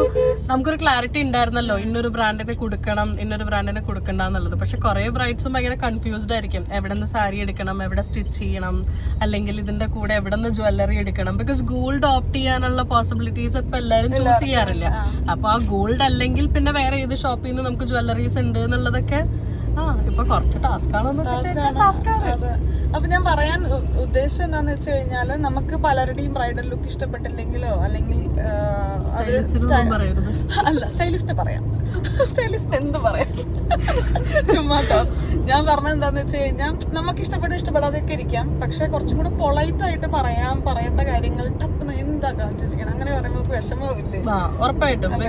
നമുക്കൊരു ക്ലാരിറ്റി ഉണ്ടായിരുന്നല്ലോ, ഇന്നൊരു ബ്രാൻഡിനെ കൊടുക്കണം ഇന്നൊരു ബ്രാൻഡിനെ കൊടുക്കണ്ട എന്നുള്ളത്. പക്ഷെ കുറെ ബ്രൈഡ്സും ഭയങ്കര കൺഫ്യൂസ്ഡ് ആയിരിക്കും, എവിടെ നിന്ന് സാരി എടുക്കണം, എവിടെ സ്റ്റിച്ച് ചെയ്യണം, അല്ലെങ്കിൽ ഇതിന്റെ കൂടെ എവിടെ നിന്ന് ജ്വല്ലറി എടുക്കണം. ബിക്കോസ് ഗോൾഡ് ഓപ്റ്റ് ചെയ്യാനുള്ള പോസിബിലിറ്റീസ് ഇപ്പൊ എല്ലാവരും ചൂസ് ചെയ്യാറില്ല. അപ്പൊ ആ ഗോൾഡ് അല്ലെങ്കിൽ പിന്നെ വേറെ ഏത് ഷോപ്പിൽ നിന്ന് നമുക്ക് ജ്വല്ലറീസ് ഉണ്ട് എന്നുള്ളതൊക്കെ ഇപ്പൊ കുറച്ച് ടാസ്ക് അതെ. അപ്പൊ ഞാൻ പറയാൻ ഉദ്ദേശം എന്താന്ന് വെച്ച് കഴിഞ്ഞാല് നമുക്ക് പലരുടെയും ബ്രൈഡൽ ലുക്ക് ഇഷ്ടപ്പെട്ടില്ലെങ്കിലോ അല്ലെങ്കിൽ അല്ല സ്റ്റൈലിസ്റ്റ് പറയാം, സ്റ്റൈലിസ്റ്റ് എന്ത് പറയാം ചുമ്മാട്ടോ. ഞാൻ പറഞ്ഞത് എന്താന്ന് വെച്ച് കഴിഞ്ഞാൽ നമുക്ക് ഇഷ്ടപ്പെടാതെയൊക്കെ ഇരിക്കാം, പക്ഷെ കുറച്ചും കൂടെ പൊളൈറ്റ് ആയിട്ട് പറയേണ്ട കാര്യങ്ങൾ ടപ്പെന്ന് എന്താ കാണിച്ചിരിക്കണം അങ്ങനെ പറയുമ്പോൾ വിഷമമില്ലേ? ഉറപ്പായിട്ടും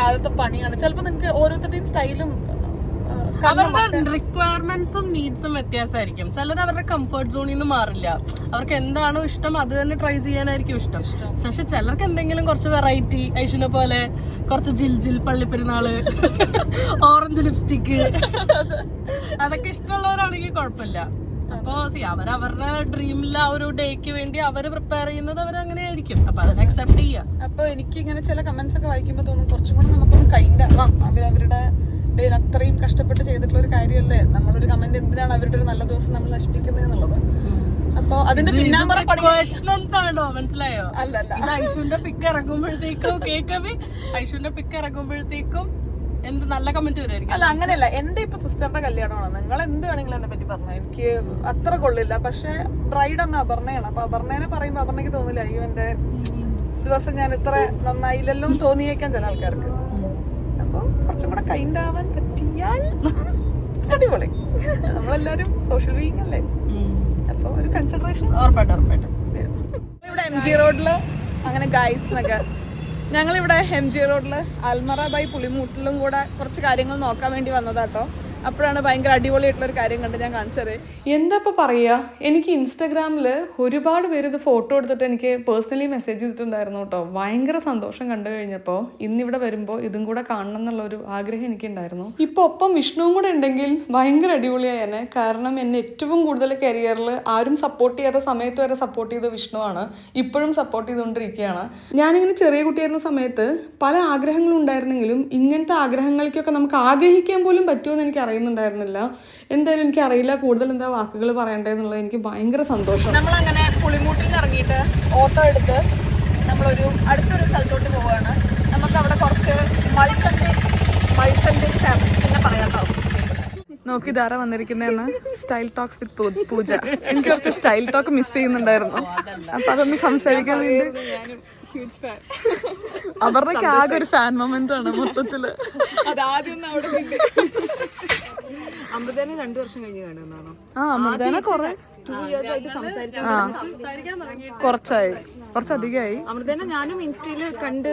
കാലത്തെ പണിയാണ്. ചിലപ്പോ നിങ്ങൾക്ക് ഓരോരുത്തരുടെയും സ്റ്റൈലും അവരുടെ റിക്വയർമെന്റ്സും നീഡ്സും വ്യത്യാസമായിരിക്കും. ചിലർ അവരുടെ കംഫർട്ട് സോണിൽ നിന്ന് മാറില്ല. അവർക്ക് എന്താണോ ഇഷ്ടം അത് തന്നെ ട്രൈ ചെയ്യാനായിരിക്കും ഇഷ്ടം. പക്ഷെ ചിലർക്ക് എന്തെങ്കിലും കുറച്ച് വെറൈറ്റി, ഐഷുനെ പോലെ കുറച്ച് ജിൽ പള്ളിപ്പെരുന്നാള്, ഓറഞ്ച് ലിപ്സ്റ്റിക്ക് അതൊക്കെ ഇഷ്ടമുള്ളവരാണെങ്കിൽ കുഴപ്പമില്ല. അപ്പൊ അവരവരുടെ ഡ്രീമിൽ ആ ഒരു ഡേക്ക് വേണ്ടി അവര് പ്രിപ്പയർ ചെയ്യുന്നത് അവരങ്ങനെ ആയിരിക്കും. അപ്പൊ അതിനെ അക്സെപ്റ്റ് ചെയ്യാം. അപ്പൊ എനിക്ക് ഇങ്ങനെ ചില കമന്റ്സ് ഒക്കെ വായിക്കുമ്പോൾ തോന്നും കുറച്ചും കൂടെ നമുക്കൊന്ന് കൈൻഡ് ആവാം. അവരവരുടെ ഡേയിൽ അത്രയും കഷ്ടപ്പെട്ട് ചെയ്തിട്ടുള്ള ഒരു കാര്യമല്ലേ. നമ്മളൊരു കമന്റ് എന്തിനാണ് അവരുടെ ഒരു നല്ല ദിവസം നമ്മൾ നശിപ്പിക്കുന്നത് എന്നുള്ളത്. അപ്പൊ അതിന്റെ പിന്നാമ്പറ ആണോ മനസ്സിലായോ? അല്ലല്ല, ഐഷുന്റെ പിക്ക് ഇറങ്ങുമ്പോഴത്തേക്കും ഐഷുന്റെ പിക്ക് ഇറങ്ങുമ്പോഴത്തേക്കും എന്ത് നല്ല കമന്റ് വരുമായിരിക്കും. അല്ല അങ്ങനെയല്ല, എന്റെ ഇപ്പൊ സിസ്റ്ററുടെ കല്യാണമാണ്. നിങ്ങൾ എന്ത് വേണമെങ്കിലും എന്നെ പറ്റി പറഞ്ഞു, എനിക്ക് അത്ര കൊള്ളില്ല. പക്ഷെ ബ്രൈഡ് ഒന്ന് അപർണയാണ്. അപ്പൊ അപർണേനെ പറയുമ്പോ അപർണയ്ക്ക് തോന്നില്ല അയ്യോ എന്റെ ദിവസം ഞാൻ ഇത്ര നന്നായില്ലല്ലോ തോന്നിയേക്കാം ചില ആൾക്കാർക്ക്. അപ്പൊ കുറച്ചും കൂടെ കൈൻഡ് ആവാൻ പറ്റിയാൽ അടിപൊളി. നമ്മളെല്ലാരും സോഷ്യൽ ബീയിങ് അല്ലേ, അപ്പൊ ഒരു കൺസിഡറേഷൻ ഉറപ്പായിട്ടും. ഇവിടെ MG റോഡില് അങ്ങനെ ഗൈസ് എന്നൊക്കെ ഞങ്ങളിവിടെ MG റോഡില് അൽമറ ബൈ പുളിമൂട്ടിലും കൂടെ കുറച്ച് കാര്യങ്ങൾ നോക്കാൻ വേണ്ടി വന്നതാട്ടോ. അപ്പോഴാണ് ഭയങ്കര അടിപൊളിയായിട്ടുള്ളൊരു കാര്യം കണ്ട് ഞാൻ കാണിച്ചത്. എന്താ ഇപ്പോൾ പറയുക, എനിക്ക് ഇൻസ്റ്റഗ്രാമിൽ ഒരുപാട് പേര് ഇത് ഫോട്ടോ എടുത്തിട്ട് എനിക്ക് പേഴ്സണലി മെസ്സേജ് ചെയ്തിട്ടുണ്ടായിരുന്നു കേട്ടോ. ഭയങ്കര സന്തോഷം കണ്ടു കഴിഞ്ഞപ്പോൾ ഇന്നിവിടെ വരുമ്പോൾ ഇതും കൂടെ കാണണം എന്നുള്ളൊരു ആഗ്രഹം എനിക്കുണ്ടായിരുന്നു. ഇപ്പോൾ ഒപ്പം വിഷ്ണുവും കൂടെ ഉണ്ടെങ്കിൽ ഭയങ്കര അടിപൊളിയായേനെ. കാരണം എന്നെ ഏറ്റവും കൂടുതൽ കരിയറിൽ ആരും സപ്പോർട്ട് ചെയ്യാത്ത സമയത്ത് വരെ സപ്പോർട്ട് ചെയ്ത വിഷ്ണുവാണ്, ഇപ്പോഴും സപ്പോർട്ട് ചെയ്തുകൊണ്ടിരിക്കുകയാണ്. ഞാനിങ്ങനെ ചെറിയ കുട്ടിയായിരുന്ന സമയത്ത് പല ആഗ്രഹങ്ങളും ഉണ്ടായിരുന്നെങ്കിലും ഇങ്ങനത്തെ ആഗ്രഹങ്ങൾക്കൊക്കെ നമുക്ക് ആഗ്രഹിക്കാൻ പോലും പറ്റുമെന്ന് എനിക്ക് അറിയുന്നുണ്ടായിരുന്നില്ല. എന്തായാലും എനിക്കറിയില്ല കൂടുതൽ എന്താ വാക്കുകൾ പറയണ്ടേന്നുള്ളത്. എനിക്ക് ഭയങ്കര സന്തോഷം. നമ്മളങ്ങനെ പുളിമൂട്ടിൽ നിന്ന് ഇറങ്ങിയിട്ട് ഓട്ടോ എടുത്ത് നമ്മളൊരു അടുത്തൊരു സ്ഥലത്തോട്ട് പോവുകയാണ്. നമുക്ക് അവിടെ കുറച്ച് മൾച്ചന്തി ഫാബ്രിക് പിന്നെ പറയാട്ടോ. നോക്കി ധാര വന്നിരിക്കുന്നതെന്ന് സ്റ്റൈൽ ടോക്സ് വിത്ത് പൂജ. എനിക്ക് കുറച്ച് സ്റ്റൈൽ ടോക്ക് മിസ് ചെയ്യുന്നുണ്ടായിരുന്നു. അപ്പൊ അതൊന്ന് സംസാരിക്കാൻ വേണ്ടി അവരുടെ ആകെ ഒരു ഫാൻ മൊമെന്റ് ആണ് മൊത്തത്തില്. അമൃതേനെ 2 വർഷം കഴിഞ്ഞ് കാണുന്നതാണോ? അമൃതേനെ കുറെ കുറച്ചധികമായി. അമൃതേനെ ഞാനും ഇൻസ്റ്റയില് കണ്ട്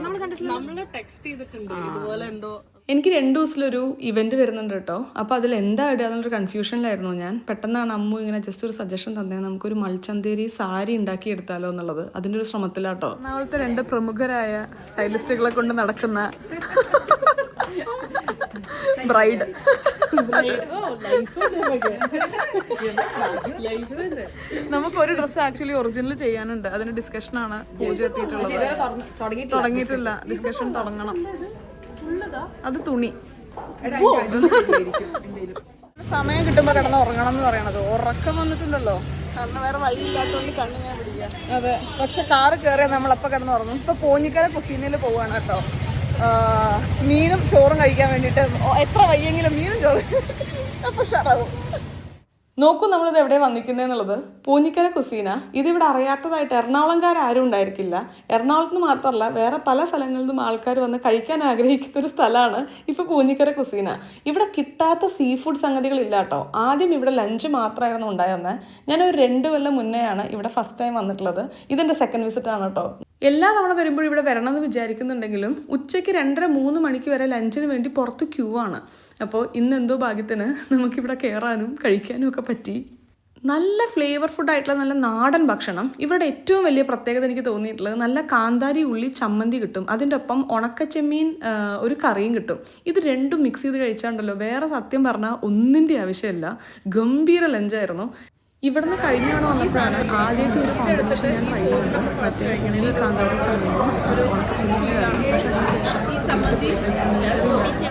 നമ്മൾ കണ്ടിട്ടില്ല, നമ്മള് ടെക്സ്റ്റ് ചെയ്തിട്ടുണ്ട് ഇതുപോലെ എന്തോ. എനിക്ക് 2 ദിവസത്തിലൊരു ഇവന്റ് വരുന്നുണ്ട് കേട്ടോ. അപ്പോൾ അതിൽ എന്താ ഇടുക എന്നുള്ളൊരു കൺഫ്യൂഷനിലായിരുന്നു ഞാൻ. പെട്ടെന്നാണ് അമ്മു ഇങ്ങനെ ജസ്റ്റ് ഒരു സജഷൻ തന്നെ, നമുക്കൊരു മൾച്ചന്തേരി സാരി ഉണ്ടാക്കി എടുത്താലോ എന്നുള്ളത്. അതിൻ്റെ ഒരു ശ്രമത്തിലാട്ടോ. എറണാകുളത്തെ 2 പ്രമുഖരായ സ്റ്റൈലിസ്റ്റുകളെ കൊണ്ട് നടക്കുന്ന ബ്രൈഡ്. നമുക്കൊരു ഡ്രസ്സ് ആക്ച്വലി ഒറിജിനൽ ചെയ്യാനുണ്ട്. അതിന് ഡിസ്കഷനാണ് പൂജ എത്തിയിട്ടുള്ളത്. തുടങ്ങിയിട്ടില്ല, ഡിസ്കഷൻ തുടങ്ങണം. അത് തുണി സമയം കിട്ടുമ്പോ കിടന്ന് ഉറങ്ങണം എന്ന് പറയണത്. ഉറക്കം വന്നിട്ടുണ്ടല്ലോ, കാരണം വേറെ വഴിയില്ലാത്തോണ്ട് കണ്ണിങ്ങനെ പിടിക്കുക. അതെ, പക്ഷെ കാറ് കയറിയാൽ നമ്മളപ്പോൾ കിടന്ന് ഉറങ്ങും. ഇപ്പൊ പോഞ്ഞിക്കര കുസീനയിൽ പോവാണ് കേട്ടോ. മീനും ചോറും കഴിക്കാൻ വേണ്ടിയിട്ട്. എത്ര വയ്യെങ്കിലും മീനും ചോറും അപ്പൊ ഷറാവും. നോക്കൂ നമ്മളിത് എവിടെ വന്നിരിക്കുന്നതെന്നുള്ളത്. പൂഞ്ഞിക്കര കുസീന. ഇതിവിടെ അറിയാത്തതായിട്ട് എറണാകുളംകാരും ഉണ്ടായിരിക്കില്ല. എറണാകുളത്ത് നിന്ന് മാത്രമല്ല വേറെ പല സ്ഥലങ്ങളിൽ നിന്നും ആൾക്കാർ വന്ന് കഴിക്കാൻ ആഗ്രഹിക്കുന്ന ഒരു സ്ഥലമാണ് ഇപ്പോൾ പൂഞ്ഞിക്കര കുസീന. ഇവിടെ കിട്ടാത്ത സീ ഫുഡ് സംഗതികളില്ല കേട്ടോ. ആദ്യം ഇവിടെ ലഞ്ച് മാത്രമായിരുന്നു ഉണ്ടായിരുന്നത്. ഞാനൊരു 2 കൊല്ലം മുന്നെയാണ് ഇവിടെ ഫസ്റ്റ് ടൈം വന്നിട്ടുള്ളത്. ഇതെൻ്റെ സെക്കൻഡ് വിസിറ്റ് ആണ് കേട്ടോ. എല്ലാ തവണ വരുമ്പോഴും ഇവിടെ വരണമെന്ന് വിചാരിക്കുന്നുണ്ടെങ്കിലും ഉച്ചയ്ക്ക് 2:30-3 മണിക്ക് വരെ ലഞ്ചിന് വേണ്ടി പുറത്ത് ക്യൂ ആണ്. അപ്പോൾ ഇന്നെന്തോ ഭാഗ്യത്തിന് നമുക്കിവിടെ കയറാനും കഴിക്കാനും ഒക്കെ പറ്റി. നല്ല ഫ്ലേവർ ഫുഡായിട്ടുള്ള നല്ല നാടൻ ഭക്ഷണം. ഇവരുടെ ഏറ്റവും വലിയ പ്രത്യേകത എനിക്ക് തോന്നിയിട്ടുള്ളത് നല്ല കാന്താരി ഉള്ളി ചമ്മന്തി കിട്ടും. അതിൻ്റെ ഒപ്പം ഉണക്കച്ചെമ്മീൻ ഒരു കറിയും കിട്ടും. ഇത് രണ്ടും മിക്സ് ചെയ്ത് കഴിച്ചാണ്ടല്ലോ വേറെ സത്യം പറഞ്ഞാൽ ഒന്നിൻ്റെ ആവശ്യമില്ല. ഗംഭീര ലഞ്ചായിരുന്നു. ഇവിടുന്ന് കഴിഞ്ഞ തവണ വന്നപ്പോഴാണ് ആദ്യമായിട്ട് ഒരു കോമ്പിനേഷൻ ഞാൻ ട്രൈ ചെയ്യുന്നത്. മറ്റേ ഉള്ളി കാന്താരി ചമ്മന്തി ഒരു ഉണക്കച്ചെമ്മീൻ്റെ കറി. പക്ഷേ അതിന് ശേഷം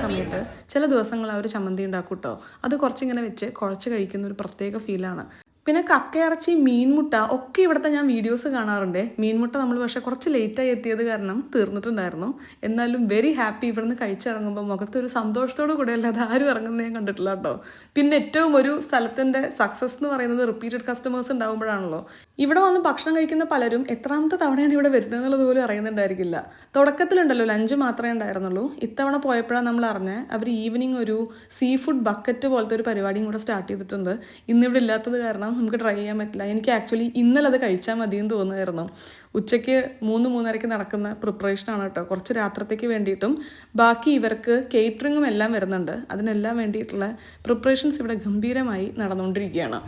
സമയത്ത് ചില ദിവസങ്ങൾ ആ ഒരു ചമ്മന്തി ഉണ്ടാക്കും കേട്ടോ. അത് കുറച്ചിങ്ങനെ വെച്ച് കുഴച്ച് കഴിക്കുന്ന ഒരു പ്രത്യേക ഫീലാണ്. പിന്നെ കക്കയിറച്ചി, മീൻമുട്ട ഒക്കെ ഇവിടുത്തെ ഞാൻ വീഡിയോസ് കാണാറുണ്ട്. മീൻമുട്ട നമ്മൾ പക്ഷേ കുറച്ച് ലേറ്റായി എത്തിയത് കാരണം തീർന്നിട്ടുണ്ടായിരുന്നു. എന്നാലും വെരി ഹാപ്പി ഇവിടുന്ന് കഴിച്ചിറങ്ങുമ്പോൾ മുഖത്തൊരു സന്തോഷത്തോടു കൂടെ അല്ലാതെ ആരും ഇറങ്ങുന്നത് ഞാൻ കണ്ടിട്ടില്ല കേട്ടോ. പിന്നെ ഏറ്റവും ഒരു സ്ഥലത്തിൻ്റെ സക്സസ് എന്ന് പറയുന്നത് റിപ്പീറ്റഡ് കസ്റ്റമേഴ്സ് ഉണ്ടാകുമ്പോഴാണല്ലോ. ഇവിടെ വന്ന് ഭക്ഷണം കഴിക്കുന്ന പലരും എത്രാമത്തെ തവണയാണ് ഇവിടെ വരുന്നത് എന്നുള്ളത് പോലും അറിയുന്നുണ്ടായിരിക്കില്ല. തുടക്കത്തിലുണ്ടല്ലോ ലഞ്ച് മാത്രമേ ഉണ്ടായിരുന്നുള്ളൂ. ഇത്തവണ പോയപ്പോഴാണ് നമ്മൾ അറിഞ്ഞത് അവർ ഈവനിങ് ഒരു സീ ഫുഡ് ബക്കറ്റ് പോലത്തെ ഒരു പരിപാടിയും കൂടെ സ്റ്റാർട്ട് ചെയ്തിട്ടുണ്ട്. ഇന്നിവിടെ ഇല്ലാത്തത് കാരണം നമുക്ക് ട്രൈ ചെയ്യാൻ പറ്റില്ല. എനിക്ക് ആക്ച്വലി ഇന്നലെ അത് കഴിച്ചാൽ മതിയെന്ന് തോന്നുമായിരുന്നു. ഉച്ചയ്ക്ക് 3-3:30 നടക്കുന്ന പ്രിപ്പറേഷനാണ് കേട്ടോ. കുറച്ച് രാത്രത്തേക്ക് വേണ്ടിയിട്ടും ബാക്കി ഇവർക്ക് കേറ്ററിങ്ങും എല്ലാം വരുന്നുണ്ട്. അതിനെല്ലാം വേണ്ടിയിട്ടുള്ള പ്രിപ്പറേഷൻസ് ഇവിടെ ഗംഭീരമായി നടന്നുകൊണ്ടിരിക്കുകയാണ്.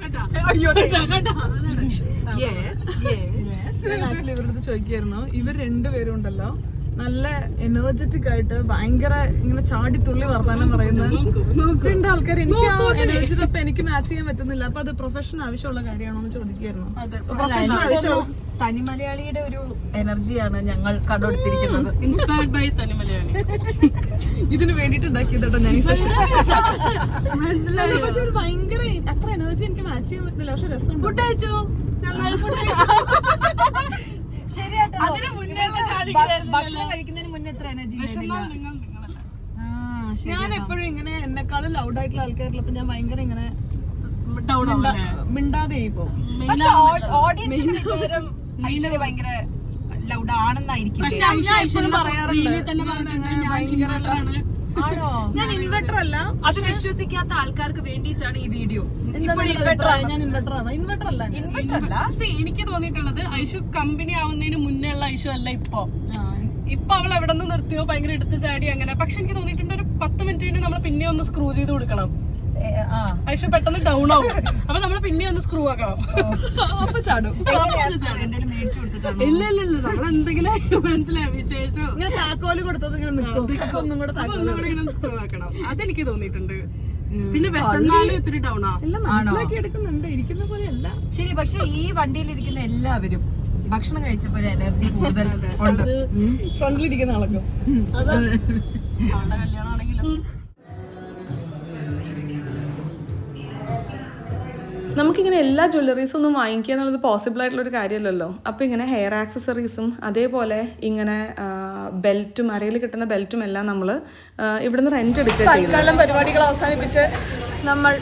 ആക്ച്വലി ഇവരുടെ ചോദിക്കായിരുന്നു, ഇവർ രണ്ടുപേരും ഉണ്ടല്ലോ നല്ല എനർജറ്റിക് ആയിട്ട് ഭയങ്കര ഇങ്ങനെ ചാടിത്തുള്ളി വർത്താനം പറയുന്നത് രണ്ട് ആൾക്കാർ. എനിക്ക് ആ എനർജി അപ്പൊ എനിക്ക് മാച്ച് ചെയ്യാൻ പറ്റുന്നില്ല. അപ്പൊ അത് പ്രൊഫഷൻ ആവശ്യമുള്ള കാര്യമാണോ എന്ന് ചോദിക്കായിരുന്നു. പ്രൊഫഷൻ ആവശ്യമുള്ള തനി മലയാളിയുടെ ഒരു എനർജിയാണ് ഞങ്ങൾ കണ്ടെടുത്തിരിക്കുന്നത്. ഇൻസ്പയർഡ് ബൈ തനി മലയാളി. ഇതിന് വേണ്ടിട്ട് ഉണ്ടാക്കിയതോ ഞാൻ ഈ സെഷൻ. പക്ഷെ ഭയങ്കര അത്ര എനർജി എനിക്ക് മാച്ച് ചെയ്യാൻ പറ്റുന്നില്ല. പക്ഷെ രസം ഫുഡ് കഴിച്ചു. ശരിയാട്ടോ, ഭക്ഷണം കഴിക്കുന്നതിന് മുന്നേ എത്ര എനർജി ഞാൻ എപ്പോഴും ഇങ്ങനെ എന്നെക്കാളും ലൗഡ് ആയിട്ടുള്ള ആൾക്കാരുള്ളപ്പോ ഞാൻ ഭയങ്കര ഇങ്ങനെ ഡൗൺ മിണ്ടാതെ പോകും. പക്ഷെ ഓഡിയൻസിന് വിചാരം ഐശ്വര്യ ഭയങ്കര ലൗഡ് ആണെന്നായിരിക്കും. ഞാൻ എപ്പോഴും പറയാറുണ്ട് ആണോ? ഞാൻ ഇൻവെർട്ടർ അല്ല. അത് വിശ്വസിക്കാത്ത ആൾക്കാർക്ക് വേണ്ടിയിട്ടാണ് ഈ വീഡിയോ. ഞാൻ ഇൻവെർട്ടർ ആണ്. ഇൻവെർട്ടർ അല്ല. ഇൻവെർട്ടർ അല്ല. എനിക്ക് തോന്നിയിട്ടുള്ളത് ഐഷു കമ്പനി ആവുന്നതിന് മുന്നേ ഉള്ള ഐഷു അല്ല ഇപ്പൊ അവൾ എവിടെ നിന്ന് നിർത്തിയോ ഭയങ്കര എടുത്ത് ചാടി അങ്ങനെ. പക്ഷെ എനിക്ക് തോന്നിയിട്ടുണ്ട് ഒരു 10 മിനിറ്റ് കഴിഞ്ഞ് നമ്മൾ പിന്നെ ഒന്ന് സ്ക്രൂ ചെയ്ത് കൊടുക്കണം. ഐഷു പെട്ടെന്ന് ഡൗൺ ആവും. അപ്പൊ നമ്മൾ പിന്നെ ഒന്ന് സ്ക്രൂ ആക്കണം. അപ്പൊ ചാടും. എന്തെങ്കിലും മേടിച്ചു കൊടുത്തിട്ടാണ്? ഇല്ല നമ്മൾ എന്തെങ്കിലും മനസ്സിലായി വിശേഷം ഇങ്ങനെ താക്കോല് കൊടുത്തത് ഇങ്ങനെ നിൽക്കും. ഒന്നും കൂടെ സ്ക്രൂ ആക്കണം. അതെനിക്ക് തോന്നിയിട്ടുണ്ട്. പിന്നെ വിശന്നാലും ഇത്തിരി ഡൗൺ മനസ്സിലാക്കി എടുക്കുന്നുണ്ട്. ഇരിക്കുന്ന പോലെയല്ല. ശരി, പക്ഷെ ഈ വണ്ടിയിലിരിക്കുന്ന എല്ലാവരും ഭക്ഷണം കഴിച്ചപ്പോ ഒരു എനർജി കൂടുതൽ ഉണ്ട്. ഫ്രണ്ടിലിരിക്കുന്ന ആളൊക്കെ കല്യാണമാണെങ്കിലും നമുക്കിങ്ങനെ എല്ലാ ജ്വല്ലറീസും ഒന്നും വാങ്ങിക്കുക എന്നുള്ളത് പോസിബിൾ ആയിട്ടുള്ളൊരു കാര്യമല്ലല്ലോ. അപ്പോൾ ഇങ്ങനെ ഹെയർ ആക്സസറീസും അതേപോലെ ഇങ്ങനെ ബെൽറ്റും അരയിൽ കിട്ടുന്ന ബെൽറ്റും എല്ലാം നമ്മൾ ഇവിടുന്ന് റെന്റ് എടുക്കുക ചെയ്യുന്നത്. പരിപാടികൾ അവസാനിപ്പിച്ച് നമ്മൾ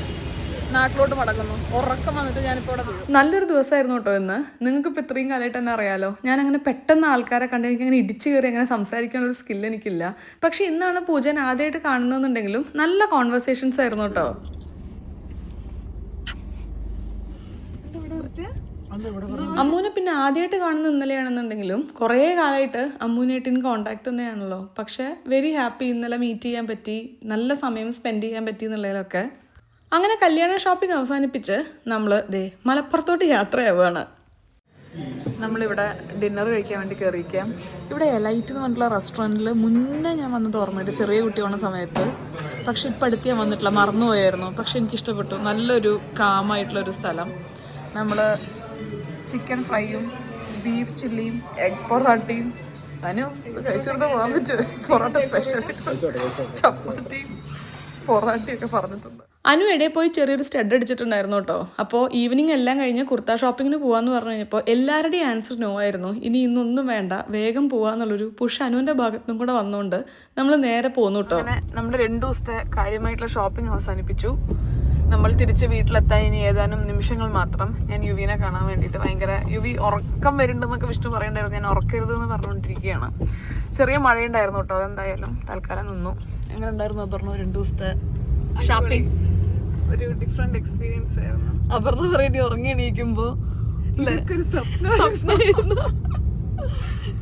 നാട്ടിലോട്ട് മടങ്ങുന്നു. ഉറക്കം വന്നിട്ട് ഞാനിപ്പോൾ ഇവിടെ വീഴും. നല്ലൊരു ദിവസമായിരുന്നു കേട്ടോ ഇന്ന്. നിങ്ങൾക്കിപ്പോൾ ഇത്രയും കാലമായിട്ട് തന്നെ അറിയാലോ, ഞാൻ അങ്ങനെ പെട്ടെന്ന് ആൾക്കാരെ കണ്ട് എനിക്ക് അങ്ങനെ ഇടിച്ചു കയറി അങ്ങനെ സംസാരിക്കാനുള്ളൊരു സ്കില്ല് എനിക്കില്ല. പക്ഷെ ഇന്നാണ് പൂജൻ ആദ്യമായിട്ട് കാണുന്നതെന്നുണ്ടെങ്കിലും നല്ല കോൺവെർസേഷൻസ് ആയിരുന്നു കേട്ടോ. അമ്മൂനെ പിന്നെ ആദ്യമായിട്ട് കാണുന്ന ഇന്നലെയാണെന്നുണ്ടെങ്കിലും കുറേ കാലമായിട്ട് അമ്മൂനായിട്ട് ഇൻ കോണ്ടാക്ട് തന്നെയാണല്ലോ. പക്ഷെ വെരി ഹാപ്പി ഇന്നലെ മീറ്റ് ചെയ്യാൻ പറ്റി, നല്ല സമയം സ്പെൻഡ് ചെയ്യാൻ പറ്റി എന്നുള്ളതിലൊക്കെ. അങ്ങനെ കല്യാണ ഷോപ്പിംഗ് അവസാനിപ്പിച്ച് നമ്മൾ മലപ്പുറത്തോട്ട് യാത്രയാവുകയാണ്. നമ്മളിവിടെ ഡിന്നർ കഴിക്കാൻ വേണ്ടി കയറിയിരിക്കാം. ഇവിടെ എലൈറ്റ് എന്ന് പറഞ്ഞിട്ടുള്ള റെസ്റ്റോറൻറ്റിൽ മുന്നേ ഞാൻ വന്നത് ഓർമ്മയുണ്ട്, ചെറിയ കുട്ടി വന്ന സമയത്ത്. പക്ഷെ ഇപ്പം അടുത്ത് ഞാൻ വന്നിട്ടില്ല, മറന്നുപോയായിരുന്നു. പക്ഷെ എനിക്കിഷ്ടപ്പെട്ടു. നല്ലൊരു കാമായിട്ടുള്ളൊരു സ്ഥലം. നമ്മൾ ചിക്കൻ ഫ്രൈയും ബീഫ് ചില്ലിയും എഗ് പൊറാട്ടയും കഴിച്ചെടുത്ത് പോകാൻ പറ്റും. പൊറോട്ട സ്പെഷ്യലായിട്ട് ചപ്പാത്തിയും പൊറാട്ടയൊക്കെ പറഞ്ഞിട്ടുണ്ട്. അനു ഇടയിൽ പോയി ചെറിയൊരു സ്റ്റഡ് അടിച്ചിട്ടുണ്ടായിരുന്നു കേട്ടോ. അപ്പോൾ ഈവനിങ് എല്ലാം കഴിഞ്ഞ് കുർത്ത ഷോപ്പിങ്ങിന് പോകാമെന്ന് പറഞ്ഞു കഴിഞ്ഞപ്പോൾ എല്ലാവരുടെയും ആൻസർ നോ ആയിരുന്നു. ഇനി ഇന്നൊന്നും വേണ്ട, വേഗം പോകാമെന്നുള്ളൊരു പുഷ് അനുവിൻ്റെ ഭാഗത്തും കൂടെ വന്നുകൊണ്ട് നമ്മൾ നേരെ പോന്നു കേട്ടോ. അങ്ങനെ നമ്മുടെ 2 ദിവസത്തെ കാര്യമായിട്ടുള്ള ഷോപ്പിംഗ് അവസാനിപ്പിച്ചു. നമ്മൾ തിരിച്ച് വീട്ടിലെത്താൻ ഇനി ഏതാനും നിമിഷങ്ങൾ മാത്രം. ഞാൻ യുവിനെ കാണാൻ വേണ്ടിയിട്ട് യുവി ഉറക്കം വരുന്നുണ്ടെന്നൊക്കെ വിഷ്ണു പറയണ്ടായിരുന്നു. ഞാൻ ഉറക്കരുതെന്ന് പറഞ്ഞുകൊണ്ടിരിക്കുകയാണ്. ചെറിയ മഴയുണ്ടായിരുന്നു കേട്ടോ. അതെന്തായാലും തൽക്കാലം നിന്നു. എങ്ങനെ ഉണ്ടായിരുന്നു അപർണ 2 ദിവസത്തെ ഷോപ്പിംഗ്? ഒരു ഡിഫറെന്റ് എക്സ്പീരിയൻസ് ആയിരുന്നു. അപർണ പറയേണ്ടി ഉറങ്ങി എണീക്കുമ്പോ സ്വപ്നമായിരുന്നു.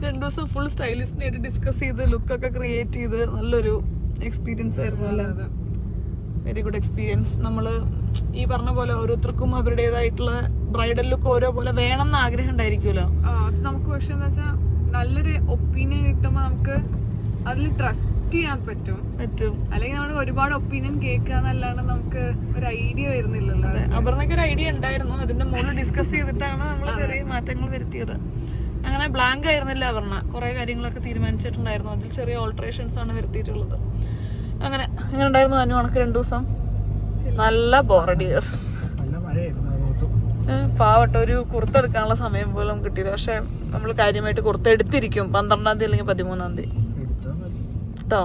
2 ദിവസം ഫുൾ സ്റ്റൈലിസ്റ്റിനായിട്ട് ഡിസ്കസ് ചെയ്ത് ലുക്കൊക്കെ ക്രിയേറ്റ് ചെയ്ത് നല്ലൊരു എക്സ്പീരിയൻസ് ആയിരുന്നു അല്ലേ? Very good experience. നമ്മൾ ഈ പറഞ്ഞ പോലെ ഓരോരുത്തർക്കും അവരുടേതായിട്ടുള്ള ബ്രൈഡൽ ലുക്ക് ഓരോ പോലെ വേണം എന്ന് ആഗ്രഹം ഉണ്ടായിരിക്കുമല്ലോ. അത് നമുക്ക് പക്ഷെ എന്താ വെച്ചാൽ നല്ലൊരു ഒപ്പീനിയൻ കിട്ടുമ്പോൾ നമുക്ക് അതിൽ ട്രസ്റ്റ് ചെയ്യാൻ പറ്റും. അല്ലെങ്കിൽ നമ്മൾ ഒരുപാട് ഒപ്പീനിയൻ കേൾക്കാന്നല്ലാണ്ട് നമുക്ക് ഒരു ഐഡിയ വരുന്നില്ലല്ലോ. അപർണയ്ക്ക് ഒരു ഐഡിയ ഉണ്ടായിരുന്നു. അതിന്റെ മുകളിൽ ഡിസ്കസ് ചെയ്തിട്ടാണ് നമ്മൾ ചെറിയ മാറ്റങ്ങൾ വരുത്തിയത്. അങ്ങനെ ബ്ലാങ്ക് ആയിരുന്നില്ല അപർണ. കുറെ കാര്യങ്ങളൊക്കെ തീരുമാനിച്ചിട്ടുണ്ടായിരുന്നു. അതിൽ ചെറിയ ഓൾട്ടറേഷൻസ് ആണ് വരുത്തിയിട്ടുള്ളത്. അങ്ങനെ ഉണ്ടായിരുന്നു അനു കണക്ക് 2 ദിവസം? നല്ല ബോറടി ദിവസം. പാവട്ടെ, ഒരു കുർത്ത എടുക്കാനുള്ള സമയം പോലും കിട്ടിയില്ല. പക്ഷെ നമ്മൾ കാര്യമായിട്ട് കുർത്ത എടുത്തിരിക്കും 12-ാം തീയതി അല്ലെങ്കിൽ 13-ാം തീയതി കേട്ടോ.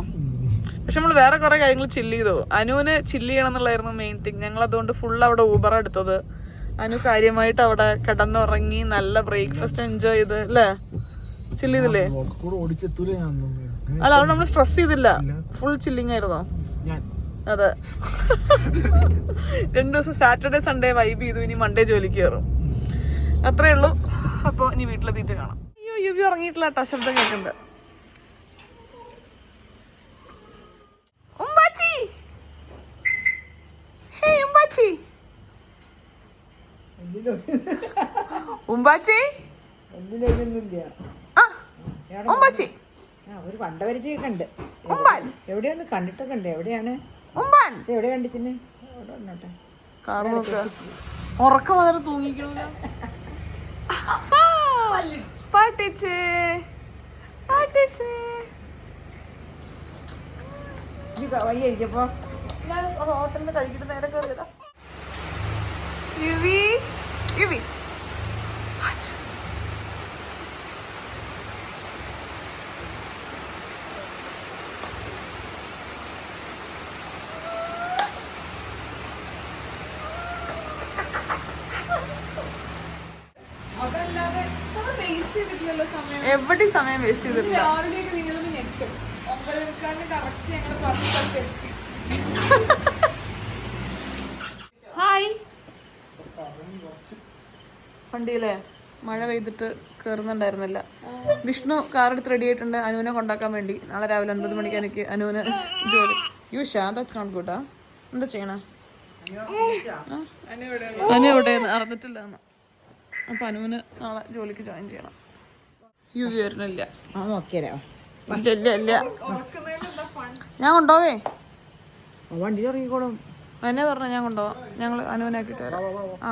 പക്ഷെ നമ്മൾ വേറെ കുറെ കാര്യങ്ങൾ ചില്ല് ചെയ്തു. അനുവിന് ചില്ല് ചെയ്യണം എന്നുള്ളായിരുന്നു മെയിൻ തിങ്. ഞങ്ങൾ അതുകൊണ്ട് ഫുൾ അവിടെ ഊബർ എടുത്തത്. അനു കാര്യമായിട്ട് അവിടെ കിടന്നുറങ്ങി നല്ല ബ്രേക്ക്ഫാസ്റ്റ് എൻജോയ് ചെയ്ത് അല്ലേ, ചില്ല് ചെയ്തില്ലേ? അല്ല, അവിടെ നമ്മൾ സ്ട്രെസ് ചെയ്തില്ല, ഫുൾ ചില്ലിങ് ആയിരുന്നോ? അതെ. 2 ദിവസം സാറ്റർഡേ സൺഡേ വൈബ് ചെയ്തു. ഇനി മൺഡേ ജോലിക്ക് കയറും, അത്രേ ഉള്ളൂ. അപ്പോൾ ഇനി വീട്ടിലെത്തിയിട്ട് കാണാം. അയ്യോ, യുവി ഉറങ്ങിയിട്ടില്ല കേട്ടോ, ശബ്ദം കേൾക്കുന്നുണ്ട്. ഉമ്മാച്ചി, ഹേ ഉമ്മാച്ചി, ഉമ്മാച്ചി, ഉമ്മാച്ചി, ഒരു കണ്ടപരിചയൊക്കെ ഉണ്ട്. ഉമ്മാൻ എവിടെയൊന്ന് കണ്ടിട്ടൊക്കെ ഉണ്ട്. എവിടെയാണ് ഉമ്മാൻ എവിടെ കണ്ടിച്ചിന്? അവിടെ വന്നോട്ടെ. കാറ് നോക്ക, ഉറക്കം വന്നിട്ട് തൂങ്ങിക്കണ. പാട്ടിച്ചേ പാട്ടിച്ചേ വയ്യായിരിക്കപ്പോ ഞാൻ ഹോട്ടലിൽ കഴിക്കിട്ട് നേരെ കയറിയതാ. യുവി യുവി എവിടെയും സമയം വേസ്റ്റ് ചെയ്തിട്ടില്ല. ഹായ്. വണ്ടിയിലെ മഴ പെയ്തിട്ട് കയറുന്നുണ്ടായിരുന്നില്ല. വിഷ്ണു കാറെടുത്ത് റെഡി ആയിട്ടുണ്ട് അനുവിനെ കൊണ്ടാക്കാൻ വേണ്ടി. നാളെ രാവിലെ 9 മണിക്ക് എനിക്ക് അനുവിന് ജോലി. യൂഷാ ദാറ്റ്സ് നോട്ട് ഗുഡ്. എന്താ ചെയ്യണേ? അനു എവിടെയെന്ന് അറിഞ്ഞിട്ടില്ല എന്ന്. അപ്പൊ അനുവിന് നാളെ ജോലിക്ക് ജോയിൻ ചെയ്യണം. യുവി വരുന്നില്ല. ഇല്ല ഇല്ല, ഞാൻ കൊണ്ടുപോവേ. വണ്ടി ഇറങ്ങിക്കോളും. എന്നെ പറഞ്ഞ ഞാൻ കൊണ്ടുപോവാം. ഞങ്ങൾ അനുവിനാക്കിട്ട് വരാം. ആ